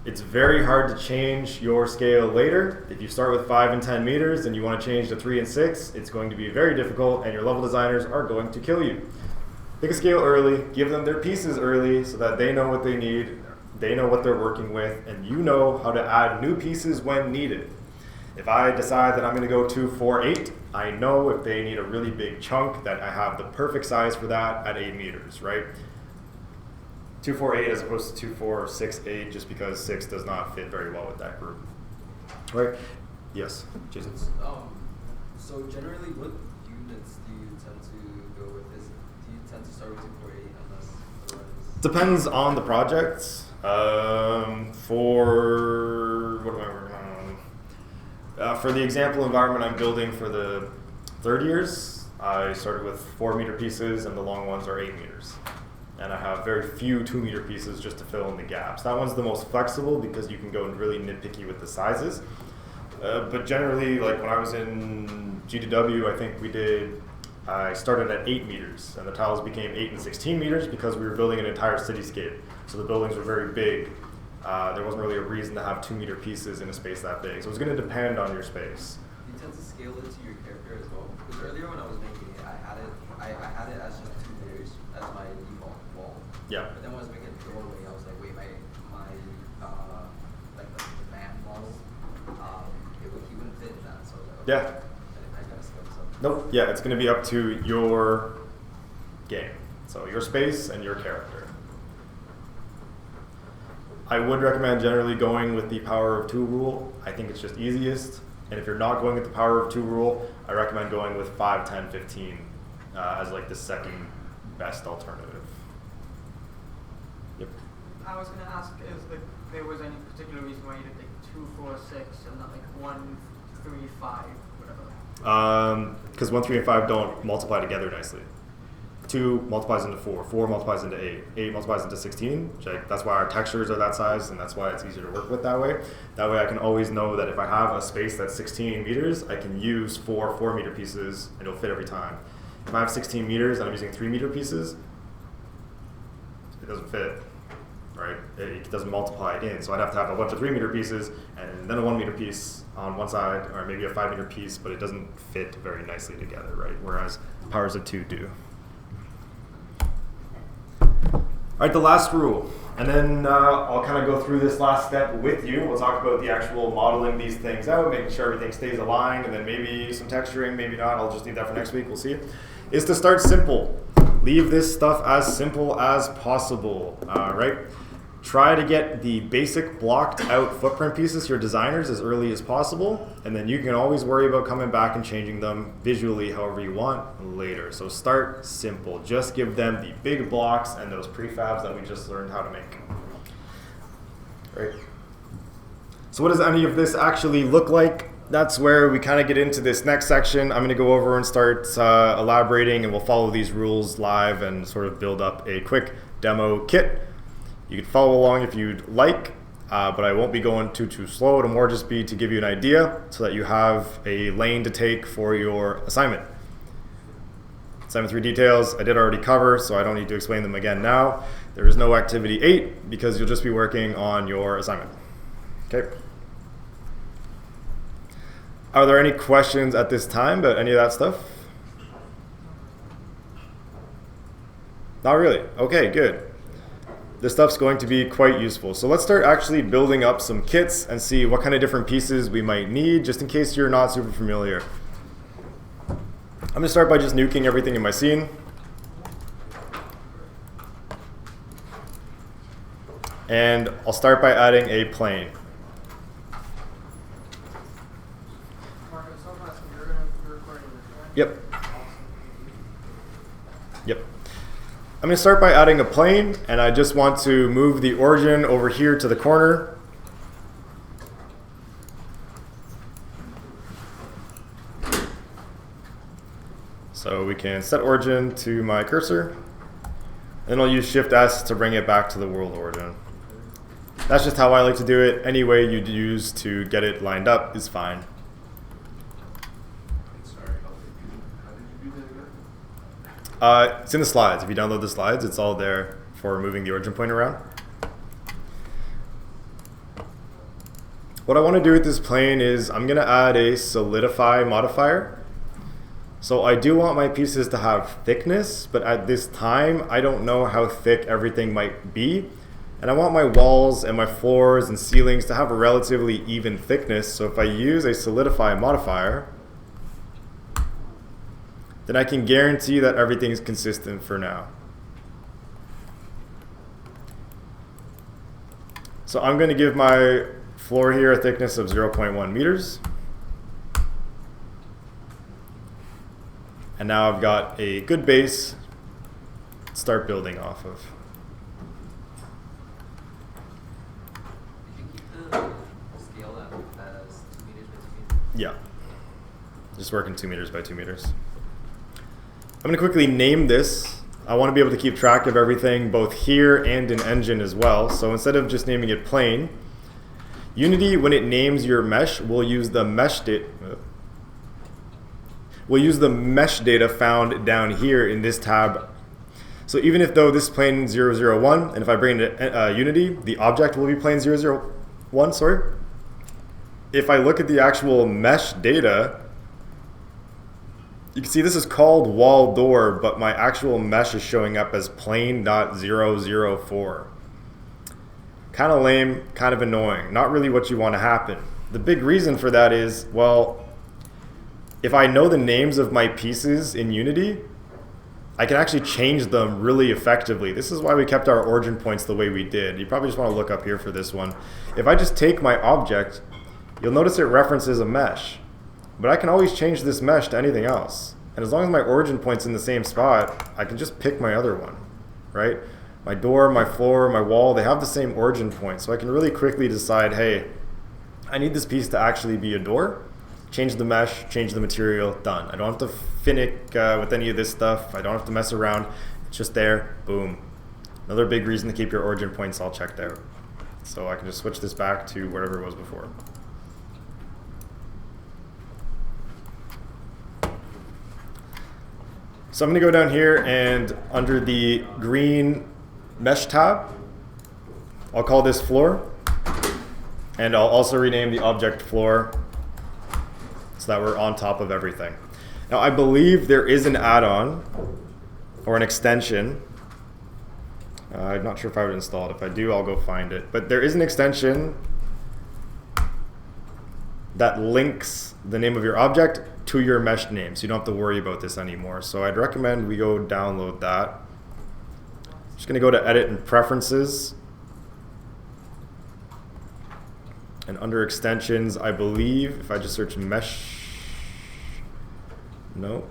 It's very hard to change your scale later. If you start with 5 and 10 meters and you want to change to 3 and 6, it's going to be very difficult and your level designers are going to kill you. Pick a scale early, give them their pieces early so that they know what they need, they know what they're working with, and you know how to add new pieces when needed. If I decide that I'm going to go 2, 4, 8, I know if they need a really big chunk that I have the perfect size for that at 8 meters, right? 2, 4, 8 as opposed to 2, 4, 6, 8, just because 6 does not fit very well with that group. Right? Yes, Jason. So generally, what units do you tend to go with? Do you tend to start with 2, 4, 8 unless otherwise? Depends on the project. For what am I working on? For the example environment I'm building for the third years, I started with 4-meter pieces, and the long ones are 8 meters. And I have very few 2-meter pieces just to fill in the gaps. That one's the most flexible because you can go really nitpicky with the sizes. But generally, like when I was in GDW, I think I started at 8 meters, and the tiles became 8 and 16 meters because we were building an entire cityscape. So the buildings were very big. There wasn't really a reason to have 2-meter pieces in a space that big. So it's going to depend on your space. You tend to scale it to your character as well. Because earlier when I was making it, I had it as just 2 layers as my default wall. Yeah. But then when I was making a doorway, I was like, wait, my like the man model, he wouldn't fit in that. So I was like, okay, Yeah. I gotta scale this up. Nope. Yeah, it's going to be up to your game. So your space and your character. I would recommend generally going with the power of 2 rule. I think it's just easiest. And if you're not going with the power of 2 rule, I recommend going with 5, 10, 15 as like the second best alternative. Yep. I was gonna ask if there was any particular reason why you didn't take 2, 4, 6, and not like 1, 3, 5, whatever. Because 1, 3, and 5 don't multiply together nicely. 2 multiplies into 4, 4 multiplies into 8, 8 multiplies into 16. That's why our textures are that size, and that's why it's easier to work with that way. That way I can always know that if I have a space that's 16 meters, I can use 4 4-meter pieces, and it'll fit every time. If I have 16 meters and I'm using 3-meter pieces, it doesn't fit, right? It doesn't multiply in. So I'd have to have a bunch of 3-meter pieces, and then a 1-meter piece on one side, or maybe a 5-meter piece, but it doesn't fit very nicely together, right? Whereas powers of 2 do. All right, the last rule, and then I'll kind of go through this last step with you. We'll talk about the actual modeling these things out, making sure everything stays aligned, and then maybe some texturing, maybe not. I'll just leave that for next week. We'll see. Is to start simple. Leave this stuff as simple as possible, right? Try to get the basic blocked out footprint pieces to your designers as early as possible, and then you can always worry about coming back and changing them visually however you want later. So start simple. Just give them the big blocks and those prefabs that we just learned how to make. Right? So what does any of this actually look like? That's where we kind of get into this next section. I'm going to go over and start elaborating, and we'll follow these rules live and sort of build up a quick demo kit. You can follow along if you'd like, but I won't be going too slow. It'll more just be to give you an idea so that you have a lane to take for your assignment. Assignment 3 details I did already cover, so I don't need to explain them again now. There is no activity 8 because you'll just be working on your assignment. Okay. Are there any questions at this time about any of that stuff? Not really. Okay, good. This stuff's going to be quite useful. So let's start actually building up some kits and see what kind of different pieces we might need, just in case you're not super familiar. I'm going to start by just nuking everything in my scene. And I'll start by adding a plane. Marcus, so fast, you're going to be recording this, right? Yep. Yep. I'm going to start by adding a plane, and I just want to move the origin over here to the corner. So we can set origin to my cursor, and I'll use Shift S to bring it back to the world origin. That's just how I like to do it. Any way you'd use to get it lined up is fine. It's in the slides. If you download the slides, it's all there for moving the origin point around. What I want to do with this plane is I'm going to add a solidify modifier. So I do want my pieces to have thickness, but at this time, I don't know how thick everything might be. And I want my walls and my floors and ceilings to have a relatively even thickness. So if I use a solidify modifier, then I can guarantee that everything is consistent for now. So I'm going to give my floor here a thickness of 0.1 meters. And now I've got a good base to start building off of. Did you keep the scale as 2 meters by 2 meters? Yeah. Just working 2 meters by 2 meters. I'm going to quickly name this. I want to be able to keep track of everything both here and in Engine as well. So instead of just naming it plane, Unity, when it names your mesh, will use the mesh data. We'll use the mesh data found down here in this tab. So even if though this is plane 001, and if I bring it to Unity, the object will be plane 001, sorry. If I look at the actual mesh data, you can see this is called wall door, but my actual mesh is showing up as plane.004. Kind of lame, kind of annoying. Not really what you want to happen. The big reason for that is, well, if I know the names of my pieces in Unity, I can actually change them really effectively. This is why we kept our origin points the way we did. You probably just want to look up here for this one. If I just take my object, you'll notice it references a mesh. But I can always change this mesh to anything else. And as long as my origin point's in the same spot, I can just pick my other one, right? My door, my floor, my wall, they have the same origin point. So I can really quickly decide, hey, I need this piece to actually be a door. Change the mesh, change the material, done. I don't have to finick with any of this stuff. I don't have to mess around. It's just there, boom. Another big reason to keep your origin points all checked out. So I can just switch this back to wherever it was before. So I'm going to go down here and under the green mesh tab, I'll call this floor. And I'll also rename the object floor so that we're on top of everything. Now I believe there is an add-on or an extension. I'm not sure if I would install it. If I do, I'll go find it. But there is an extension that links the name of your object to your mesh name, so you don't have to worry about this anymore. So I'd recommend we go download that. Just going to go to Edit and Preferences. And under Extensions, I believe, if I just search Mesh, no.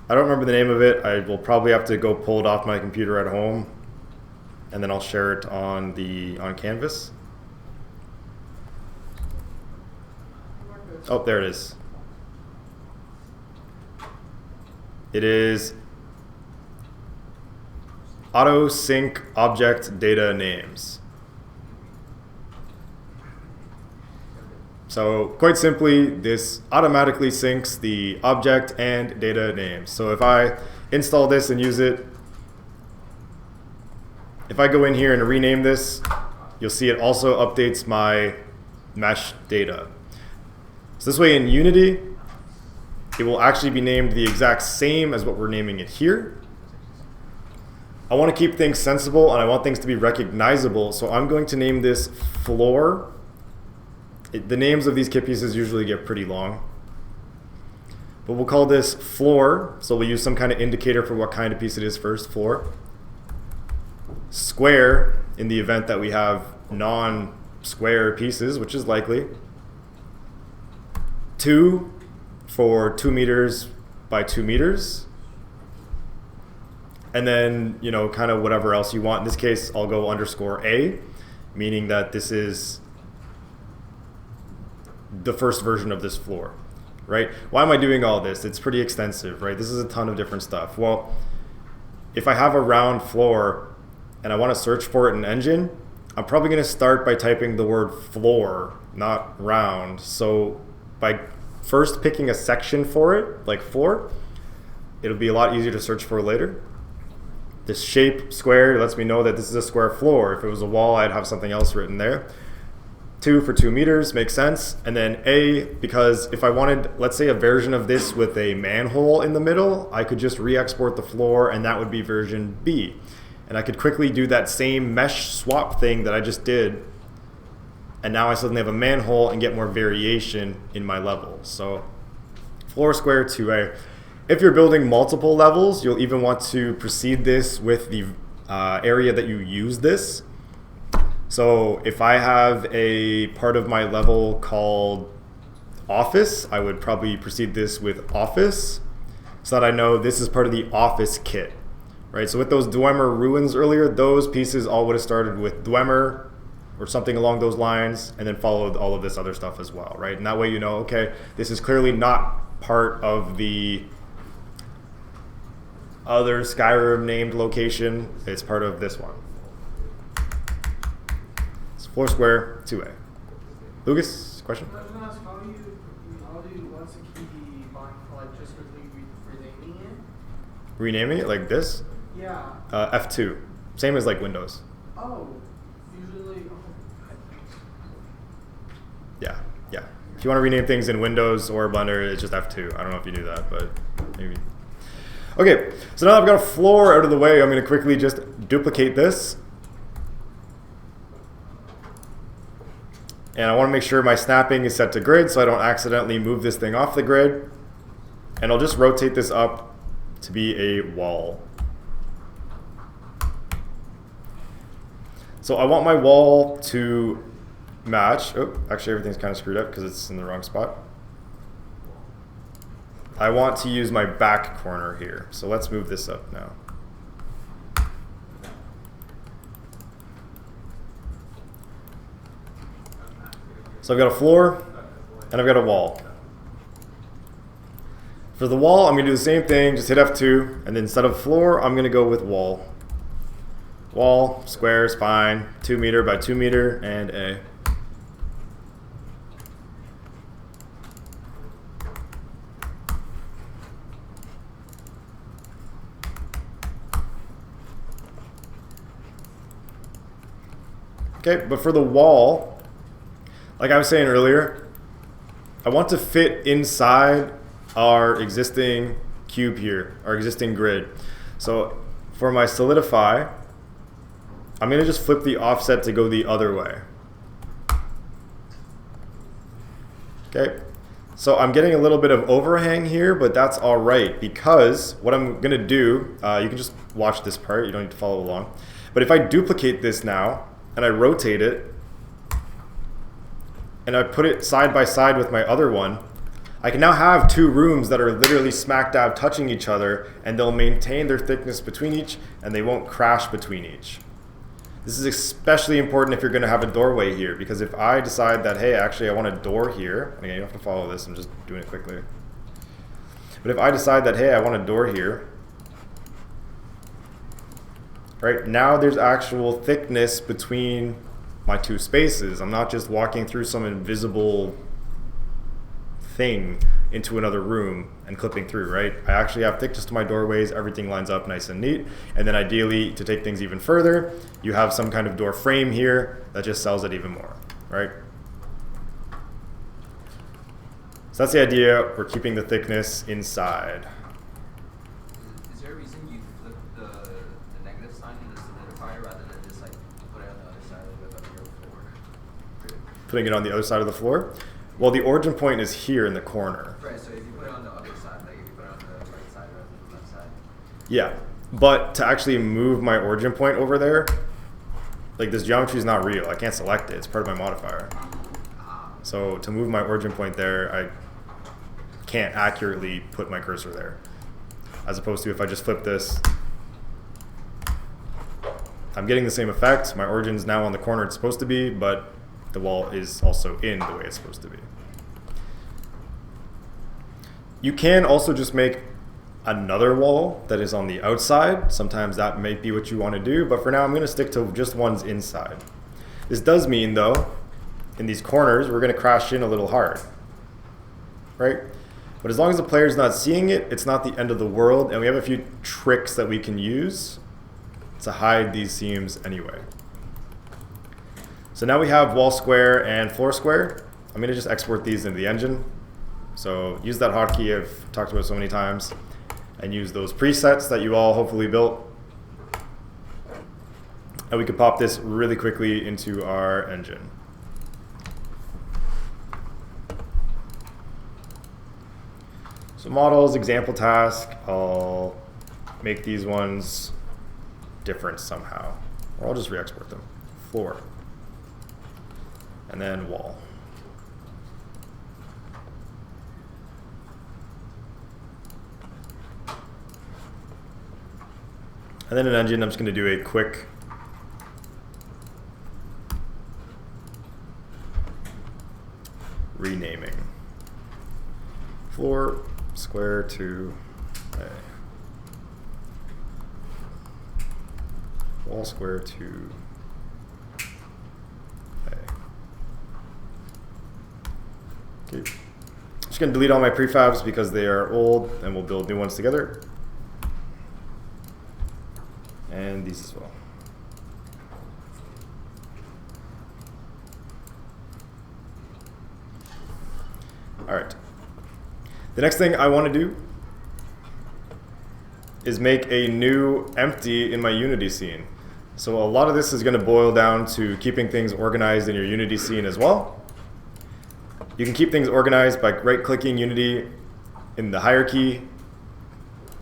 I don't remember the name of it. I will probably have to go pull it off my computer at home, and then I'll share it on Canvas. Oh, there it is. It is auto sync object data names. So quite simply, this automatically syncs the object and data names. So if I install this and use it, if I go in here and rename this, you'll see it also updates my mesh data. So this way in Unity, it will actually be named the exact same as what we're naming it here. I want to keep things sensible and I want things to be recognizable, so I'm going to name this floor. The names of these kit pieces usually get pretty long. But we'll call this floor, so we'll use some kind of indicator for what kind of piece it is first, floor. Square, in the event that we have non-square pieces, which is likely. 2 for 2 meters by 2 meters. And then, you know, kind of whatever else you want. In this case, I'll go _A, meaning that this is the first version of this floor, right? Why am I doing all this? It's pretty extensive, right? This is a ton of different stuff. Well, if I have a round floor and I want to search for it in Engine, I'm probably going to start by typing the word floor, not round. So by first picking a section for it, like floor, it'll be a lot easier to search for later. This shape square lets me know that this is a square floor. If it was a wall, I'd have something else written there. 2 for 2 meters makes sense. And then A, because if I wanted, let's say, a version of this with a manhole in the middle, I could just re-export the floor and that would be version B. And I could quickly do that same mesh swap thing that I just did. And now I suddenly have a manhole and get more variation in my level. So floor square 2A. If you're building multiple levels, you'll even want to precede this with the area that you use this. So if I have a part of my level called office, I would probably precede this with office so that I know this is part of the office kit, right? So with those Dwemer ruins earlier, those pieces all would have started with Dwemer or something along those lines, and then follow all of this other stuff as well, right? And that way you know, okay, this is clearly not part of the other Skyrim named location. It's part of this one. It's floor square 2A. Lucas, question? I was gonna ask, how do you, what's the key buying for, like, just quickly renaming it? Renaming it like this? Yeah. F2. Same as like Windows. Oh, usually, Yeah. If you want to rename things in Windows or Blender, it's just F2. I don't know if you knew that, but maybe. Okay, so now that I've got a floor out of the way, I'm going to quickly just duplicate this. And I want to make sure my snapping is set to grid so I don't accidentally move this thing off the grid. And I'll just rotate this up to be a wall. So I want my wall to match. Oh, actually everything's kind of screwed up because it's in the wrong spot. I want to use my back corner here. So let's move this up now. So I've got a floor and I've got a wall. For the wall, I'm going to do the same thing, just hit F2, and then instead of floor, I'm going to go with wall. Wall, square is fine, 2 meter by 2 meter, and A. Okay, but for the wall, like I was saying earlier, I want to fit inside our existing cube here, our existing grid. So for my solidify, I'm going to just flip the offset to go the other way. Okay, so I'm getting a little bit of overhang here, but that's all right because what I'm going to do, you can just watch this part, you don't need to follow along. But if I duplicate this now and I rotate it and I put it side by side with my other one, I can now have two rooms that are literally smack dab touching each other, and they'll maintain their thickness between each and they won't crash between each. This is especially important if you're going to have a doorway here, because if I decide that, hey, actually I want a door here, and again, you don't have to follow this, I'm just doing it quickly. But if I decide that, hey, I want a door here, right, now there's actual thickness between my two spaces. I'm not just walking through some invisible thing into another room and clipping through, right? I actually have thickness to my doorways, everything lines up nice and neat, and then ideally, to take things even further, you have some kind of door frame here that just sells it even more, right? So that's the idea, we're keeping the thickness inside. Is there a reason you flip the negative sign in the solidifier rather than just like put it on the other side of your floor? Putting it on the other side of the floor? Well, the origin point is here in the corner. Right, so if you put it on the other side, like if you put it on the right side rather than the left side. Yeah, but to actually move my origin point over there, like this geometry is not real. I can't select it, it's part of my modifier. So to move my origin point there, I can't accurately put my cursor there. As opposed to if I just flip this, I'm getting the same effect. My origin is now on the corner it's supposed to be, but the wall is also in the way it's supposed to be. You can also just make another wall that is on the outside. Sometimes that might be what you want to do, but for now I'm going to stick to just ones inside. This does mean though, in these corners, we're going to crash in a little hard, right? But as long as the player's not seeing it, it's not the end of the world, and we have a few tricks that we can use to hide these seams anyway. So now we have wall square and floor square. I'm going to just export these into the engine. So use that hotkey I've talked about so many times, and use those presets that you all hopefully built. And we can pop this really quickly into our engine. So models, example task, I'll make these ones different somehow, or I'll just re-export them. Floor. And then wall. And then in engine, I'm just going to do a quick renaming. Floor square to A. Wall square to A. Okay. Just going to delete all my prefabs because they are old, and we'll build new ones together. And these as well. All right. The next thing I want to do is make a new empty in my Unity scene. So a lot of this is going to boil down to keeping things organized in your Unity scene as well. You can keep things organized by right-clicking Unity in the hierarchy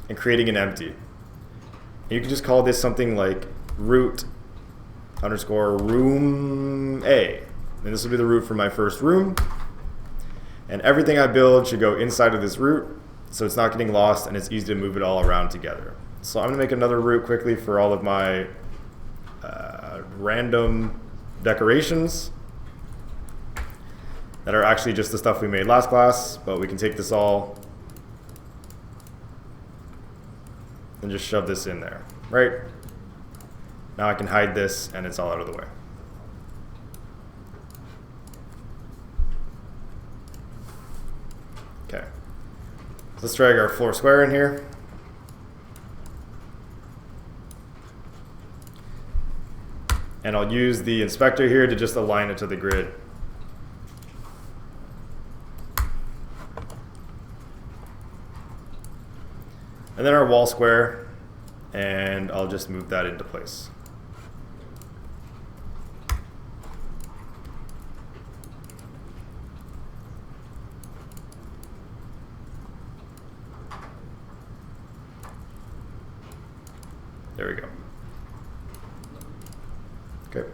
and creating an empty. And you can just call this something like root underscore room A. And this will be the root for my first room. And everything I build should go inside of this root, so it's not getting lost and it's easy to move it all around together. So I'm going to make another root quickly for all of my random decorations that are actually just the stuff we made last class, but we can take this all and just shove this in there, right? Now I can hide this and it's all out of the way. Okay, let's drag our floor square in here. And I'll use the inspector here to just align it to the grid. And then our wall square, and I'll just move that into place. There we go. Okay.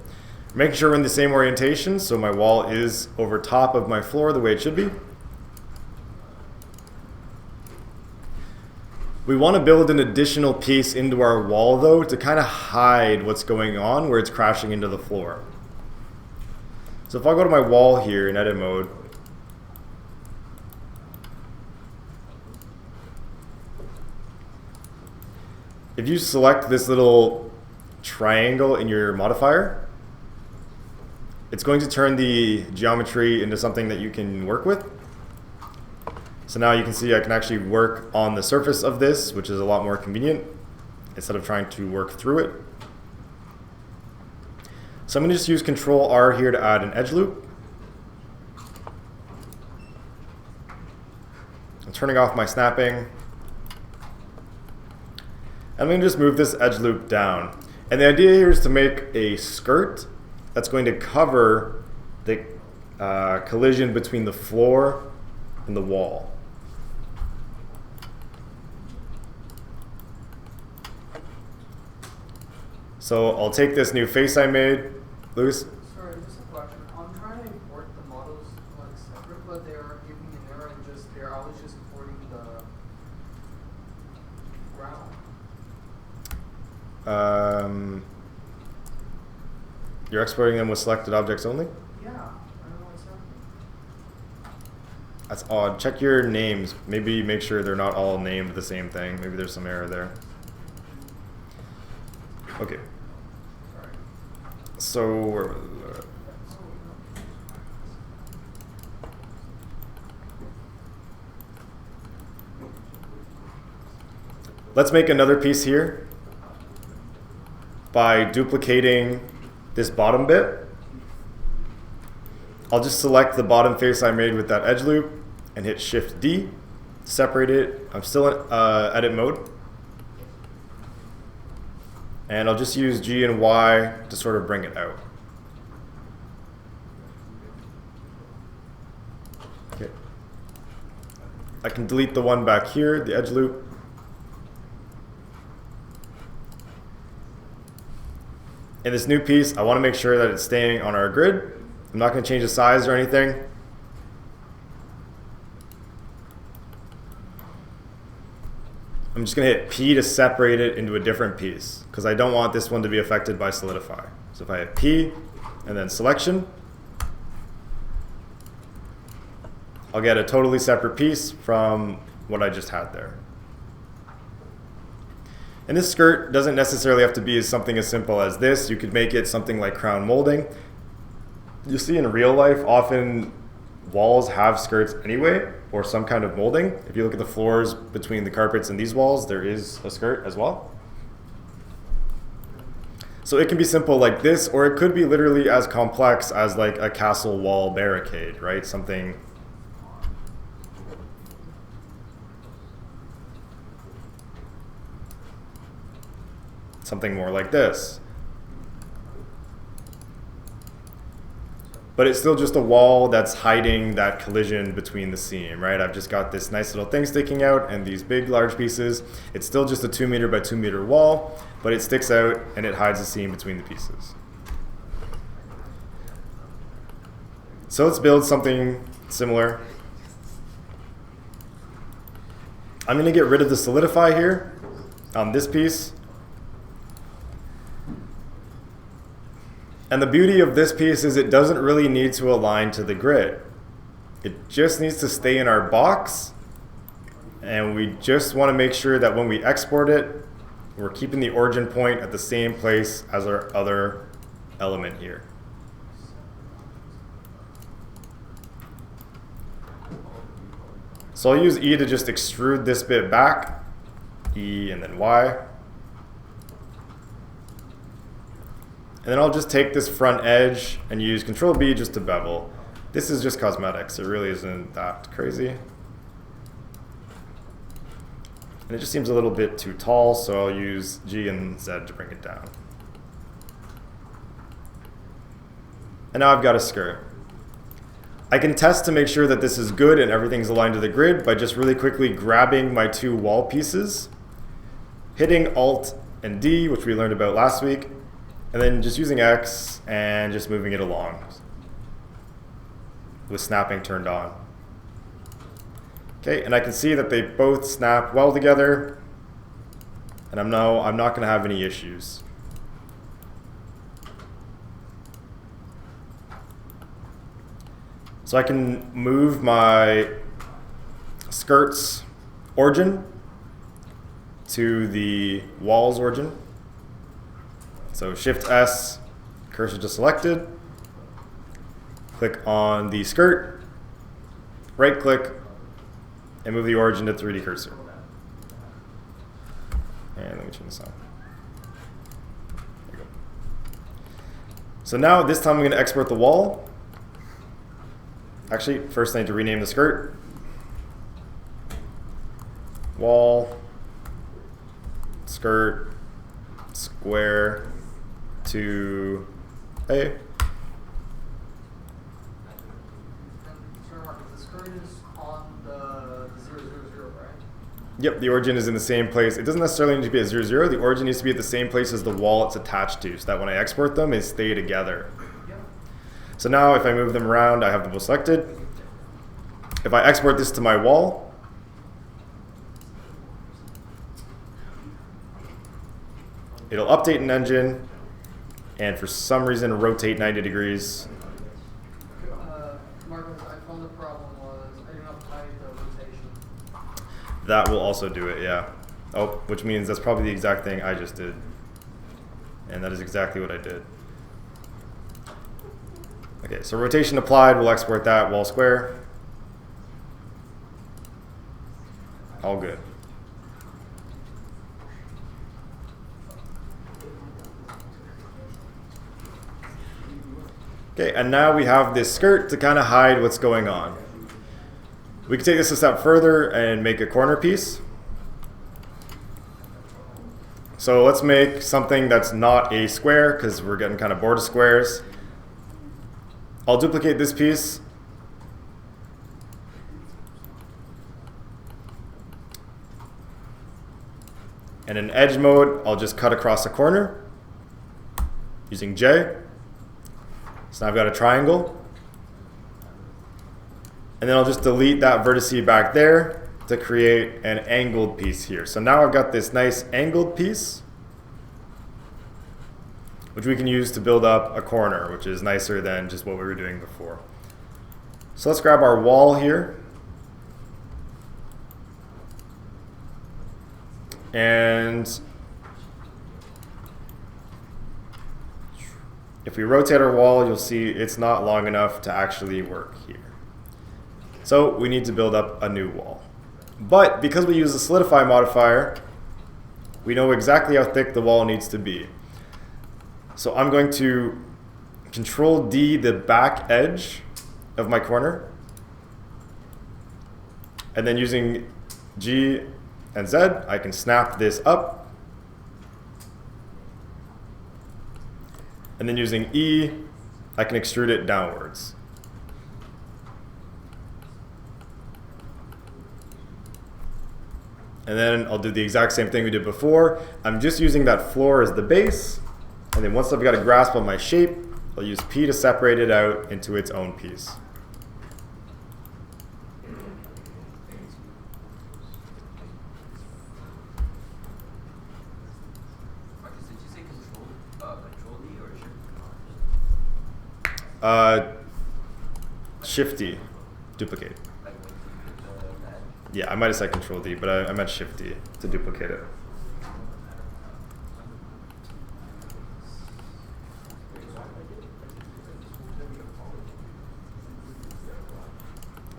Making sure we're in the same orientation, so my wall is over top of my floor the way it should be. We want to build an additional piece into our wall, though, to kind of hide what's going on where it's crashing into the floor. So if I go to my wall here in edit mode, if you select this little triangle in your modifier, it's going to turn the geometry into something that you can work with. So now you can see I can actually work on the surface of this, which is a lot more convenient, instead of trying to work through it. So I'm going to just use Control R here to add an edge loop. I'm turning off my snapping. I'm going to just move this edge loop down. And the idea here is to make a skirt that's going to cover the collision between the floor and the wall. So I'll take this new face I made. Luis? Sorry, just a question. I'm trying to import the models like separate, but they are giving me an error and just there. I was just importing the ground. You're exporting them with selected objects only? Yeah, I don't know what's happening. That's odd. Check your names. Maybe make sure they're not all named the same thing. Maybe there's some error there. Okay. So let's make another piece here by duplicating this bottom bit. I'll just select the bottom face I made with that edge loop and hit Shift D, separate it. I'm still in edit mode. And I'll just use G and Y to sort of bring it out. Okay. I can delete the one back here, the edge loop. In this new piece, I want to make sure that it's staying on our grid. I'm not going to change the size or anything. I'm just going to hit P to separate it into a different piece because I don't want this one to be affected by solidify. So if I hit P and then selection, I'll get a totally separate piece from what I just had there. And this skirt doesn't necessarily have to be something as simple as this. You could make it something like crown molding. You see in real life, often walls have skirts anyway, or some kind of molding. If you look at the floors between the carpets and these walls, there is a skirt as well. So it can be simple like this, or it could be literally as complex as like a castle wall barricade, right? Something more like this. But it's still just a wall that's hiding that collision between the seam, right? I've just got this nice little thing sticking out and these big, large pieces. It's still just a 2 meter by 2 meter wall, but it sticks out and it hides the seam between the pieces. So let's build something similar. I'm going to get rid of the solidify here on this piece. And the beauty of this piece is it doesn't really need to align to the grid. It just needs to stay in our box, and we just want to make sure that when we export it, we're keeping the origin point at the same place as our other element here. So I'll use E to just extrude this bit back, E and then Y. And then I'll just take this front edge and use Control B just to bevel. This is just cosmetics. It really isn't that crazy. And it just seems a little bit too tall, so I'll use G and Z to bring it down. And now I've got a skirt. I can test to make sure that this is good and everything's aligned to the grid by just really quickly grabbing my 2 wall pieces, hitting Alt and D, which we learned about last week, and then just using X and just moving it along with snapping turned on. Okay, and I can see that they both snap well together, and I'm not going to have any issues. So I can move my skirt's origin to the wall's origin. So Shift S, cursor to selected, click on the skirt, right click, and move the origin to 3D cursor. And let me turn this on. There you go. So now this time I'm going to export the wall. Actually, first I need to rename the skirt. Wall, skirt, square, to A. The skirt is on the 000, right? Yep, the origin is in the same place. It doesn't necessarily need to be at 0, 0. The origin needs to be at the same place as the wall it's attached to, so that when I export them, they stay together. Yep. So now if I move them around, I have them both selected. If I export this to my wall, it'll update an engine, and for some reason rotate 90 degrees. Marcus, I found the problem was I didn't apply the rotation. That will also do it, yeah. Oh, which means that's probably the exact thing I just did. And that is exactly what I did. Okay, so rotation applied, we'll export that wall square. All good. Okay, and now we have this skirt to kind of hide what's going on. We can take this a step further and make a corner piece. So let's make something that's not a square because we're getting kind of bored of squares. I'll duplicate this piece. And in edge mode, I'll just cut across a corner using J. So now I've got a triangle. And then I'll just delete that vertice back there to create an angled piece here. So now I've got this nice angled piece, which we can use to build up a corner, which is nicer than just what we were doing before. So let's grab our wall here. And if we rotate our wall, you'll see it's not long enough to actually work here. So we need to build up a new wall. But because we use the solidify modifier, we know exactly how thick the wall needs to be. So I'm going to Control D the back edge of my corner. And then using G and Z, I can snap this up. And then using E, I can extrude it downwards. And then I'll do the exact same thing we did before. I'm just using that floor as the base. And then once I've got a grasp on my shape, I'll use P to separate it out into its own piece. Marcus, did you say control D or Shift D, duplicate. like when you did the that? Yeah, I might have said Control D, but I meant Shift D to duplicate it.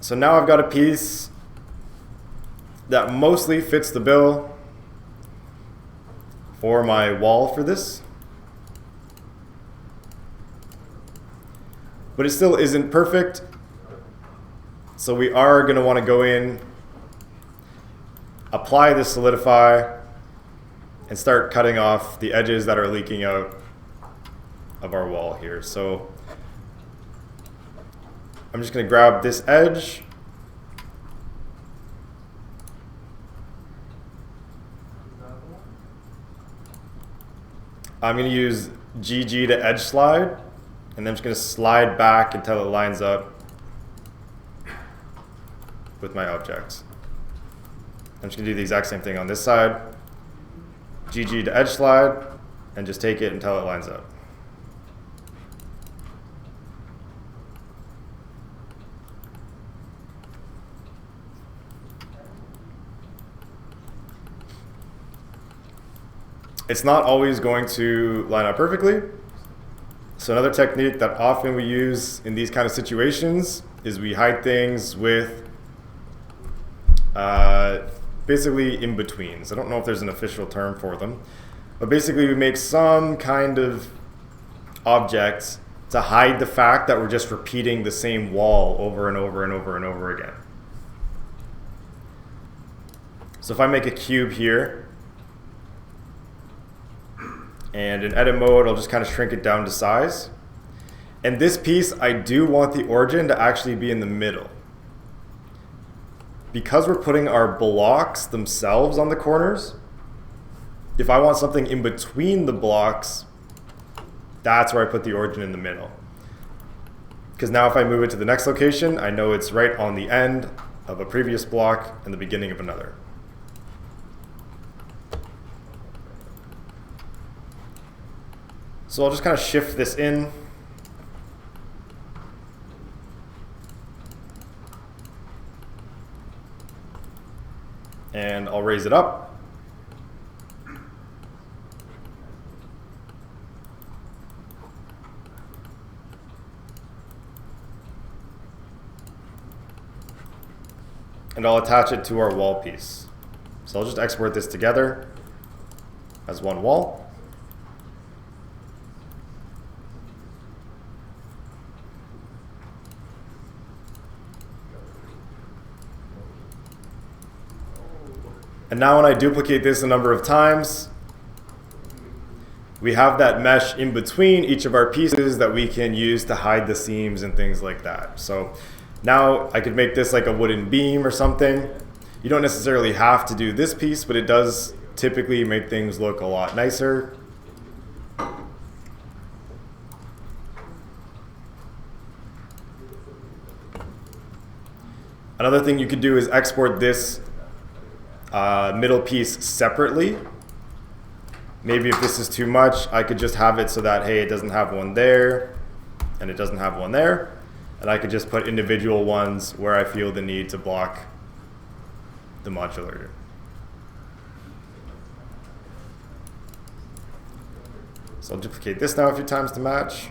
So now I've got a piece that mostly fits the bill for my wall for this. But it still isn't perfect. So we are going to want to go in, apply the solidify, and start cutting off the edges that are leaking out of our wall here. So I'm just going to grab this edge. I'm going to use GG to edge slide, and then I'm just going to slide back until it lines up with my object. I'm just going to do the exact same thing on this side. GG to edge slide, and just take it until it lines up. It's not always going to line up perfectly. So another technique that often we use in these kind of situations is we hide things with basically in-betweens. I don't know if there's an official term for them, but basically we make some kind of object to hide the fact that we're just repeating the same wall over and over and over and over again. So if I make a cube here, and in edit mode, I'll just kind of shrink it down to size. And this piece, I do want the origin to actually be in the middle. Because we're putting our blocks themselves on the corners, if I want something in between the blocks, that's where I put the origin in the middle. Because now if I move it to the next location, I know it's right on the end of a previous block and the beginning of another. So I'll just kind of shift this in. And I'll raise it up. And I'll attach it to our wall piece. So I'll just export this together as one wall. And now when I duplicate this a number of times, we have that mesh in between each of our pieces that we can use to hide the seams and things like that. So now I could make this like a wooden beam or something. You don't necessarily have to do this piece, but it does typically make things look a lot nicer. Another thing you could do is export this middle piece separately. Maybe if this is too much, I could just have it so that, hey, it doesn't have one there, and it doesn't have one there. And I could just put individual ones where I feel the need to block the modular. So I'll duplicate this now a few times to match.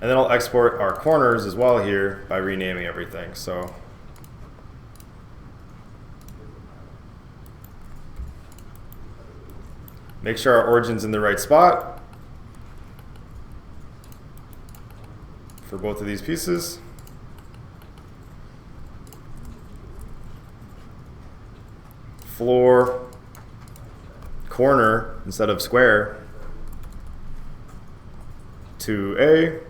And then I'll export our corners as well here by renaming everything. So make sure our origin's in the right spot for both of these pieces. Floor, corner instead of square to A.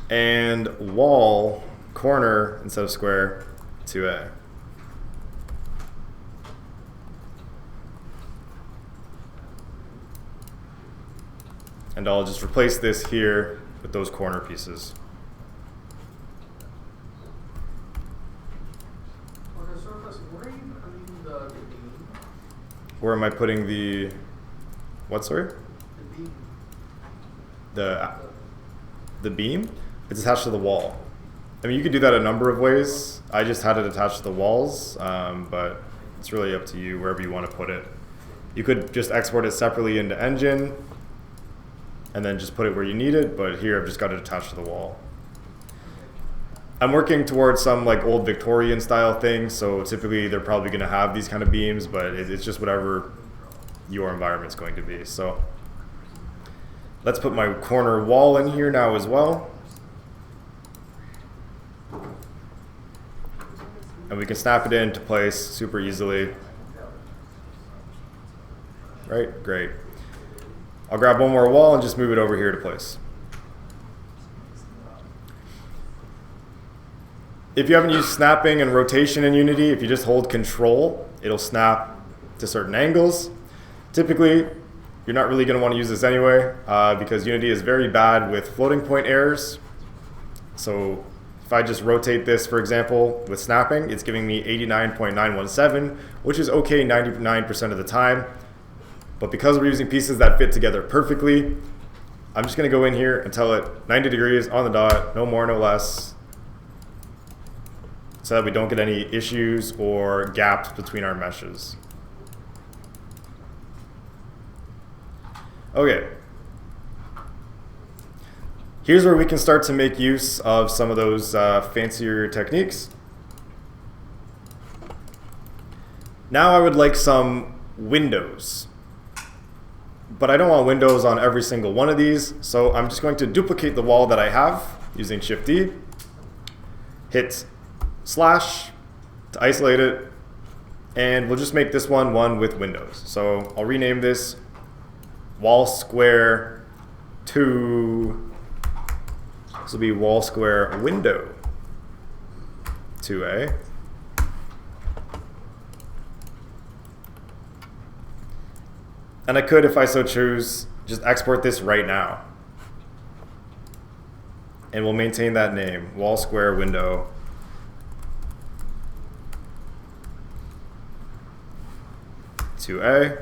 And wall, corner instead of square to A. And I'll just replace this here with those corner pieces. Okay, so where are you putting the beam? Where am I putting the, what, sorry? The beam. The beam? It's attached to the wall. I mean, you could do that a number of ways. I just had it attached to the walls, but it's really up to you wherever you want to put it. You could just export it separately into Engine and then just put it where you need it, but here I've just got it attached to the wall. I'm working towards some like old Victorian style things, so typically they're probably going to have these kind of beams, but it's just whatever your environment's going to be. So let's put my corner wall in here now as well. And we can snap it into place super easily. Right, great. I'll grab one more wall and just move it over here to place. If you haven't used snapping and rotation in Unity, if you just hold Control, it'll snap to certain angles. Typically, you're not really going to want to use this anyway because Unity is very bad with floating point errors. So if I just rotate this, for example, with snapping, it's giving me 89.917, which is okay 99% of the time. But because we're using pieces that fit together perfectly, I'm just going to go in here and tell it 90 degrees on the dot, no more, no less, so that we don't get any issues or gaps between our meshes. Okay. Here's where we can start to make use of some of those fancier techniques. Now I would like some windows. But I don't want windows on every single one of these, so I'm just going to duplicate the wall that I have using Shift-D, hit slash to isolate it, and we'll just make this one with windows. So I'll rename this wall square to, this will be wall square window 2A. And I could, if I so choose, just export this right now. And we'll maintain that name, wall square window. A.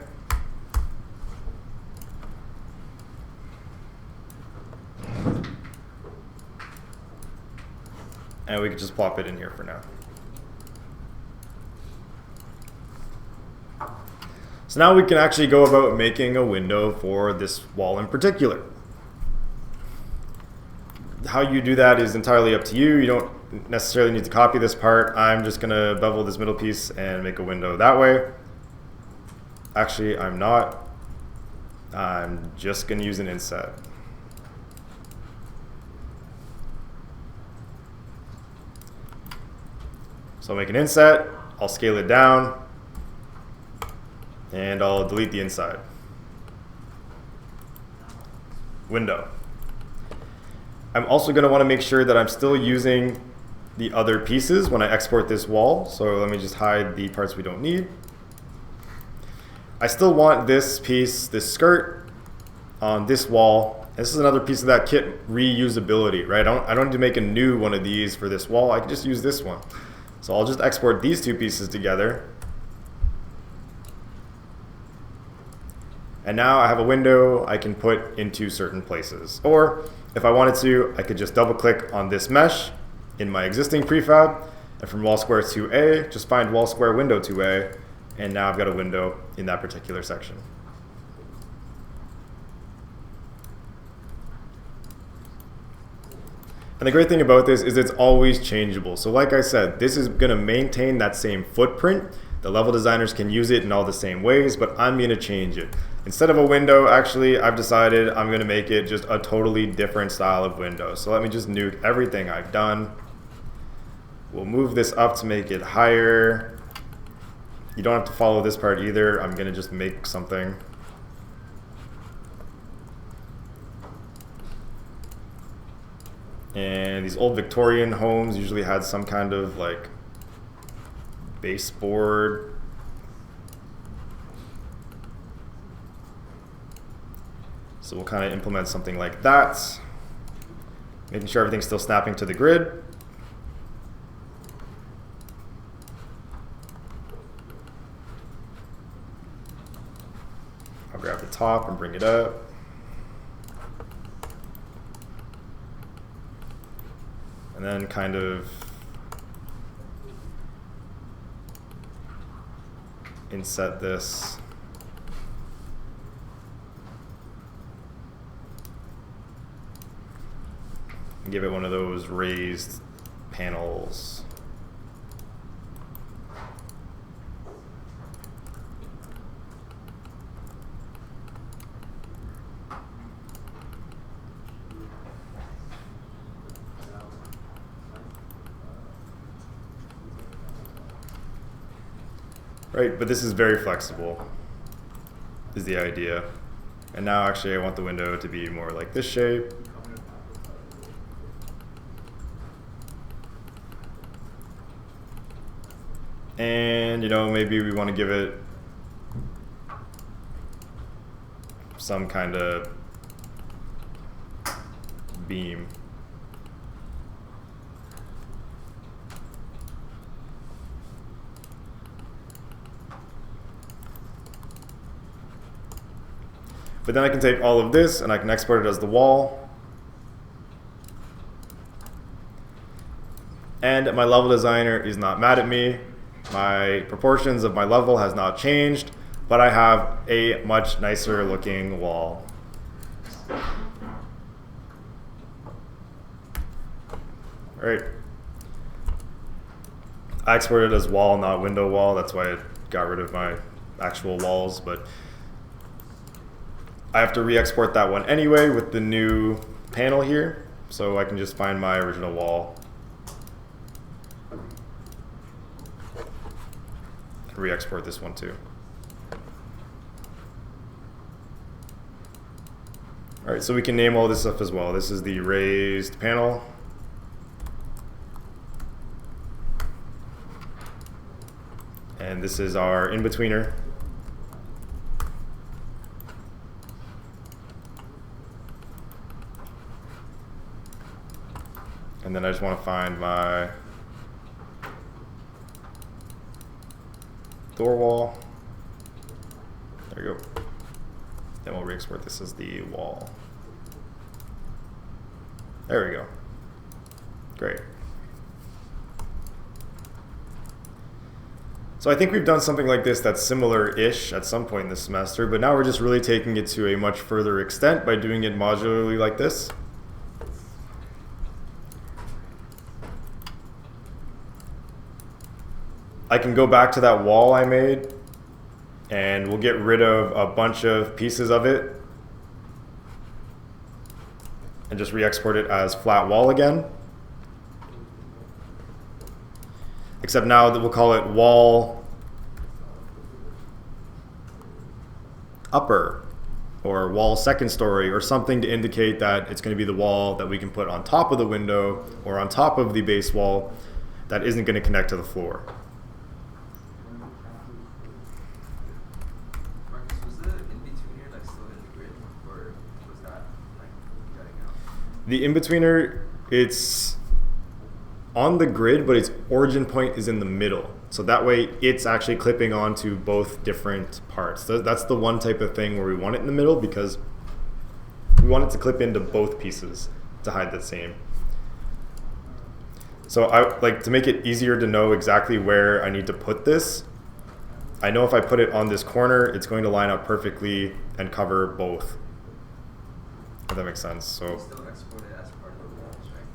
And we could just plop it in here for now. So now we can actually go about making a window for this wall in particular. How you do that is entirely up to you. You don't necessarily need to copy this part. I'm just going to bevel this middle piece and make a window that way. Actually, I'm not. I'm just going to use an inset. So I'll make an inset. I'll scale it down. And I'll delete the inside. Window. I'm also going to want to make sure that I'm still using the other pieces when I export this wall. So let me just hide the parts we don't need. I still want this piece, this skirt, on this wall. This is another piece of that kit reusability, right? I don't need to make a new one of these for this wall. I can just use this one. So I'll just export these two pieces together. And now I have a window I can put into certain places. Or if I wanted to, I could just double click on this mesh in my existing prefab, and from wall square 2A, just find wall square window 2A, and now I've got a window in that particular section. And the great thing about this is it's always changeable. So like I said, this is going to maintain that same footprint. The level designers can use it in all the same ways, but I'm going to change it. Instead of a window, actually, I've decided I'm going to make it just a totally different style of window. So let me just nuke everything I've done. We'll move this up to make it higher. You don't have to follow this part either. I'm going to just make something. And these old Victorian homes usually had some kind of like baseboard. So we'll kind of implement something like that, making sure everything's still snapping to the grid. I'll grab the top and bring it up. And then kind of inset this. And give it one of those raised panels. Right, but this is very flexible, is the idea. And now actually I want the window to be more like this shape. And, you know, maybe we want to give it some kind of beam. But then I can take all of this and I can export it as the wall. And my level designer is not mad at me. My proportions of my level has not changed, but I have a much nicer looking wall. All right. I exported it as wall, not window wall. That's why I got rid of my actual walls, but I have to re-export that one anyway with the new panel here, so I can just find my original wall and re-export this one too. All right, so we can name all this stuff as well. This is the raised panel. And this is our in-betweener. And then I just want to find my door wall. There you go. Then we'll re-export this as the wall. There we go. Great. So I think we've done something like this that's similar-ish at some point in this semester, but now we're just really taking it to a much further extent by doing it modularly like this. I can go back to that wall I made, and we'll get rid of a bunch of pieces of it and just re-export it as flat wall again. Except now that we'll call it wall upper or wall second story or something to indicate that it's going to be the wall that we can put on top of the window or on top of the base wall that isn't going to connect to the floor. The in-betweener, it's on the grid, but its origin point is in the middle. So that way it's actually clipping onto both different parts. So that's the one type of thing where we want it in the middle, because we want it to clip into both pieces to hide the seam. So I like to make it easier to know exactly where I need to put this. I know if I put it on this corner, it's going to line up perfectly and cover both. If that makes sense. So You still export it as part of the walls, right?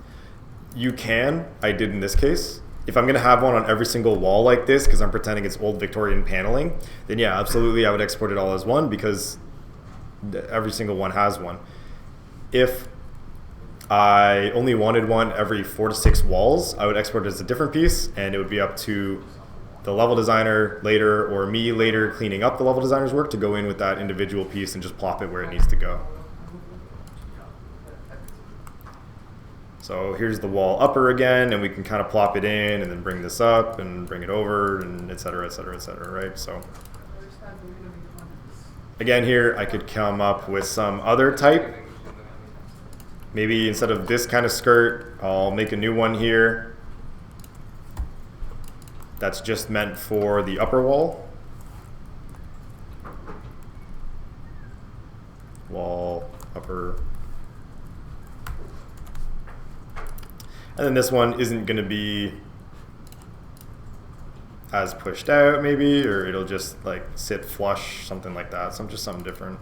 you can. I did in this case. If I'm going to have one on every single wall like this, because I'm pretending it's old Victorian paneling, then yeah, absolutely I would export it all as one, because every single one has one. If I only wanted one every 4 to 6 walls, I would export it as a different piece, and it would be up to the level designer later, or me later cleaning up the level designer's work, to go in with that individual piece and just plop it where it needs to go. So here's the wall upper again, and we can kind of plop it in and then bring this up and bring it over, and et cetera, right? So again, here I could come up with some other type. Maybe instead of this kind of skirt, I'll make a new one here that's just meant for the upper wall. Wall, upper. And then this one isn't going to be as pushed out maybe, or it'll just like sit flush, something like that. So just something different.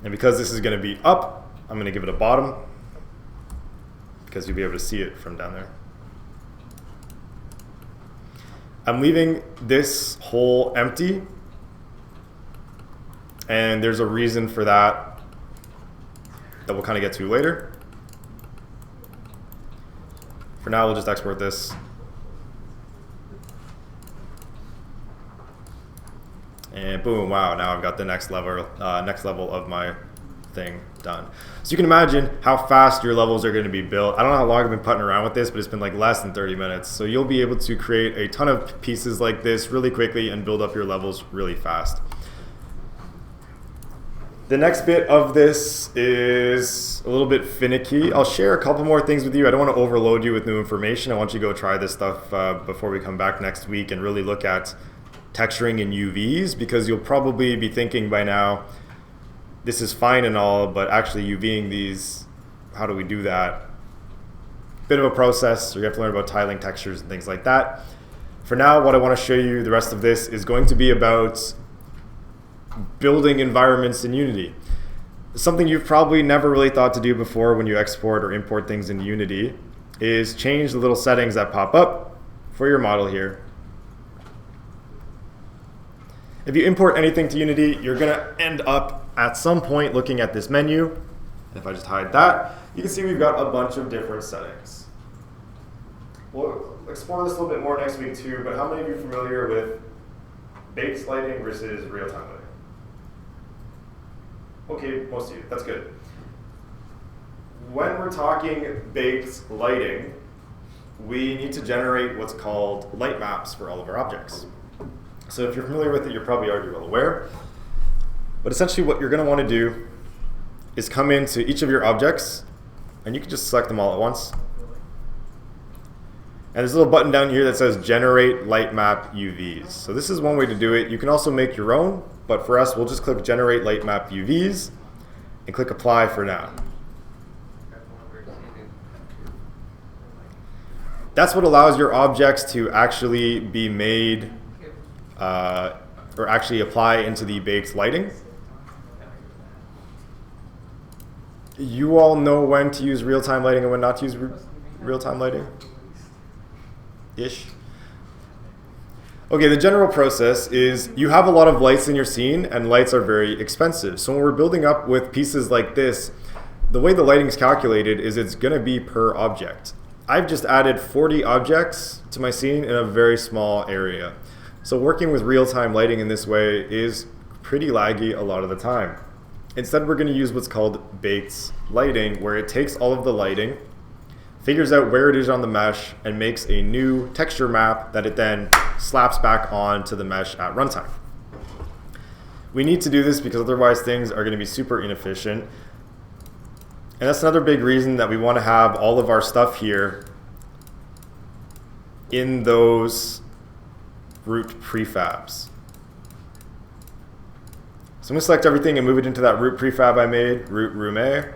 And because this is going to be up, I'm going to give it a bottom, because you'll be able to see it from down there. I'm leaving this hole empty, and there's a reason for that we'll kind of get to later. For now, we'll just export this. And boom, wow, now I've got the next level of my thing done. So you can imagine how fast your levels are going to be built. I don't know how long I've been putting around with this, but it's been like less than 30 minutes. So you'll be able to create a ton of pieces like this really quickly and build up your levels really fast. The next bit of this is a little bit finicky. I'll share a couple more things with you. I don't want to overload you with new information. I want you to go try this stuff before we come back next week and really look at texturing in UVs, because you'll probably be thinking by now, this is fine and all, but actually UVing these, how do we do that? Bit of a process, so you have to learn about tiling textures and things like that. For now, what I want to show you, the rest of this is going to be about building environments in Unity. Something you've probably never really thought to do before when you export or import things into Unity is change the little settings that pop up for your model here. If you import anything to Unity, you're going to end up at some point looking at this menu. And if I just hide that, you can see we've got a bunch of different settings. We'll explore this a little bit more next week too, but how many of you are familiar with baked lighting versus real-time lighting? Okay, most of you, that's good. When we're talking baked lighting, we need to generate what's called light maps for all of our objects. So if you're familiar with it, you're probably already well aware. But essentially what you're going to want to do is come into each of your objects, and you can just select them all at once. And there's a little button down here that says Generate Light Map UVs. So this is one way to do it. You can also make your own, but for us, we'll just click Generate Light Map UVs and click Apply for now. That's what allows your objects to actually be made or actually apply into the baked lighting. You all know when to use real-time lighting and when not to use real-time lighting? Ish. Okay, the general process is you have a lot of lights in your scene, and lights are very expensive. So when we're building up with pieces like this, the way the lighting is calculated is it's going to be per object. I've just added 40 objects to my scene in a very small area. So working with real-time lighting in this way is pretty laggy a lot of the time. Instead, we're going to use what's called baked lighting, where it takes all of the lighting, figures out where it is on the mesh, and makes a new texture map that it then slaps back onto the mesh at runtime. We need to do this because otherwise things are going to be super inefficient. And that's another big reason that we want to have all of our stuff here in those root prefabs. So I'm going to select everything and move it into that root prefab I made, room A.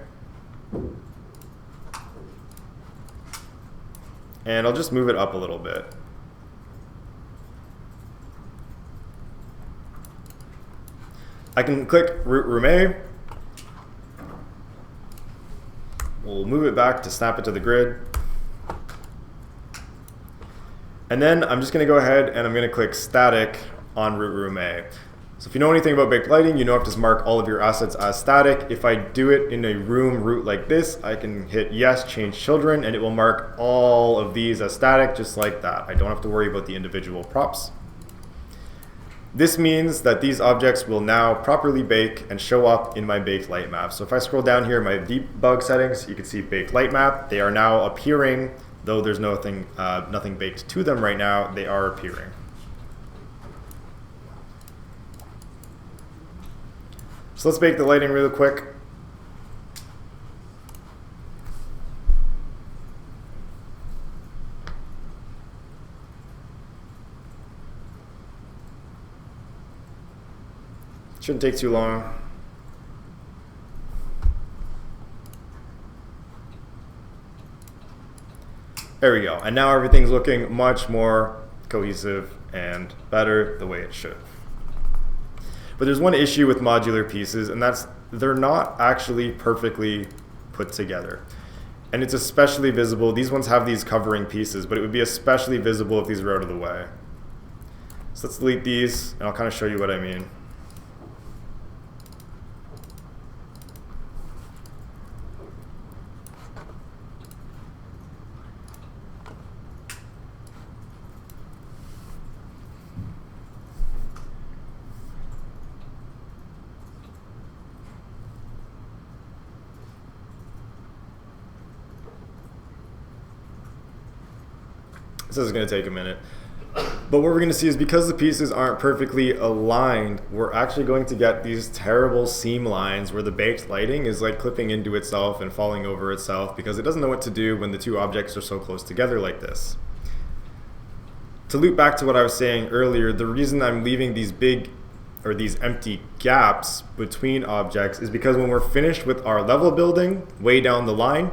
And I'll just move it up a little bit. I can click room A. We'll move it back to snap it to the grid. And then I'm just going to go ahead and I'm going to click static on room A. So if you know anything about baked lighting, you know I have to mark all of your assets as static. If I do it in a room root like this, I can hit yes, change children, and it will mark all of these as static just like that. I don't have to worry about the individual props. This means that these objects will now properly bake and show up in my baked light map. So if I scroll down here in my debug settings, you can see baked light map. They are now appearing, though there's nothing baked to them right now, they are appearing. So let's bake the lighting really quick. Shouldn't take too long. There we go. And now everything's looking much more cohesive and better the way it should. But there's one issue with modular pieces, and that's they're not actually perfectly put together. And it's especially visible. These ones have these covering pieces, but it would be especially visible if these were out of the way. So let's delete these, and I'll kind of show you what I mean. This is going to take a minute. But what we're going to see is because the pieces aren't perfectly aligned, we're actually going to get these terrible seam lines where the baked lighting is like clipping into itself and falling over itself because it doesn't know what to do when the two objects are so close together like this. To loop back to what I was saying earlier, the reason I'm leaving these big or these empty gaps between objects is because when we're finished with our level building way down the line,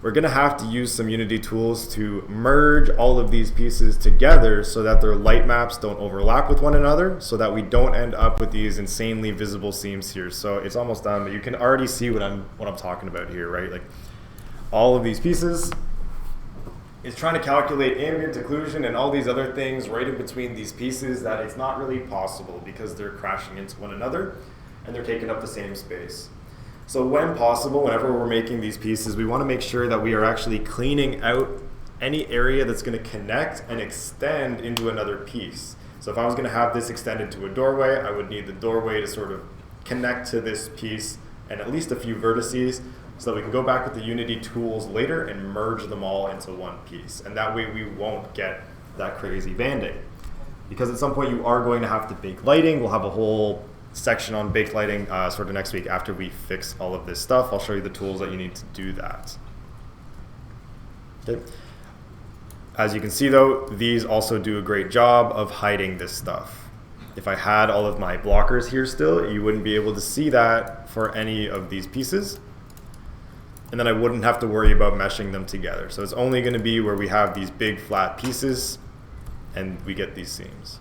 we're going to have to use some Unity tools to merge all of these pieces together so that their light maps don't overlap with one another, so that we don't end up with these insanely visible seams here. So it's almost done, but you can already see what I'm talking about here, right? Like all of these pieces, it's trying to calculate ambient occlusion and all these other things right in between these pieces that it's not really possible because they're crashing into one another and they're taking up the same space. So when possible, whenever we're making these pieces, we want to make sure that we are actually cleaning out any area that's going to connect and extend into another piece. So if I was going to have this extended to a doorway, I would need the doorway to sort of connect to this piece and at least a few vertices so that we can go back with the Unity tools later and merge them all into one piece. And that way we won't get that crazy banding. Because at some point you are going to have to bake lighting. We'll have a whole section on baked lighting sort of next week after we fix all of this stuff. I'll show you the tools that you need to do that. Okay. As you can see though, these also do a great job of hiding this stuff. If I had all of my blockers here still, you wouldn't be able to see that for any of these pieces. And then I wouldn't have to worry about meshing them together. So it's only going to be where we have these big flat pieces and we get these seams.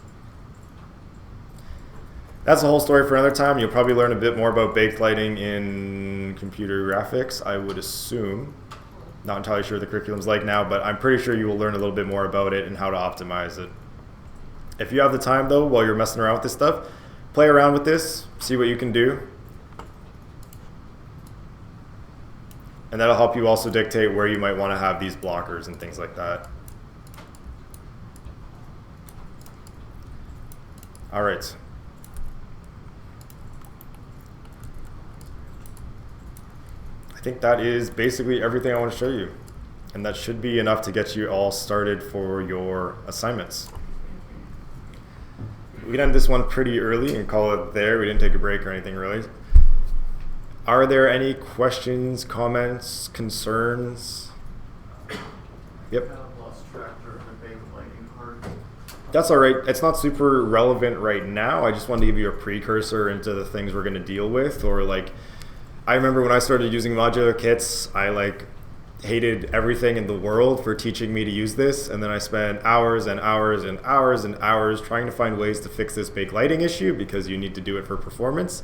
That's a whole story for another time. You'll probably learn a bit more about baked lighting in computer graphics, I would assume. Not entirely sure what the curriculum's like now, but I'm pretty sure you will learn a little bit more about it and how to optimize it. If you have the time though, while you're messing around with this stuff, play around with this, see what you can do. And that'll help you also dictate where you might want to have these blockers and things like that. All right. I think that is basically everything I want to show you. And that should be enough to get you all started for your assignments. We can end this one pretty early and call it there. We didn't take a break or anything really. Are there any questions, comments, concerns? Yep. Kind of lost track during the big lightning part. That's all right. It's not super relevant right now. I just wanted to give you a precursor into the things we're going to deal with. Or like, I remember when I started using modular kits, I like hated everything in the world for teaching me to use this. And then I spent hours and hours and hours and hours trying to find ways to fix this big lighting issue because you need to do it for performance.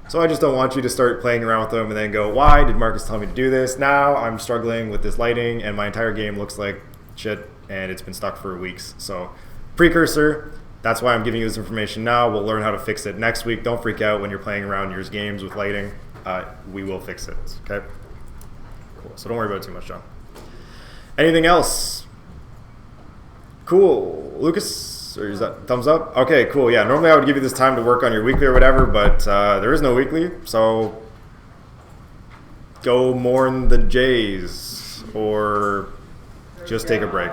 So I just don't want you to start playing around with them and then go, why did Marcus tell me to do this? Now I'm struggling with this lighting and my entire game looks like shit and it's been stuck for weeks. So precursor, that's why I'm giving you this information now. We'll learn how to fix it next week. Don't freak out when you're playing around your games with lighting. We will fix it, okay? Cool, so don't worry about it too much, John. Anything else? Cool, Lucas? Or is that thumbs up? Okay, cool. Yeah, normally I would give you this time to work on your weekly or whatever, but there is no weekly, so go mourn the Jays or just take a break.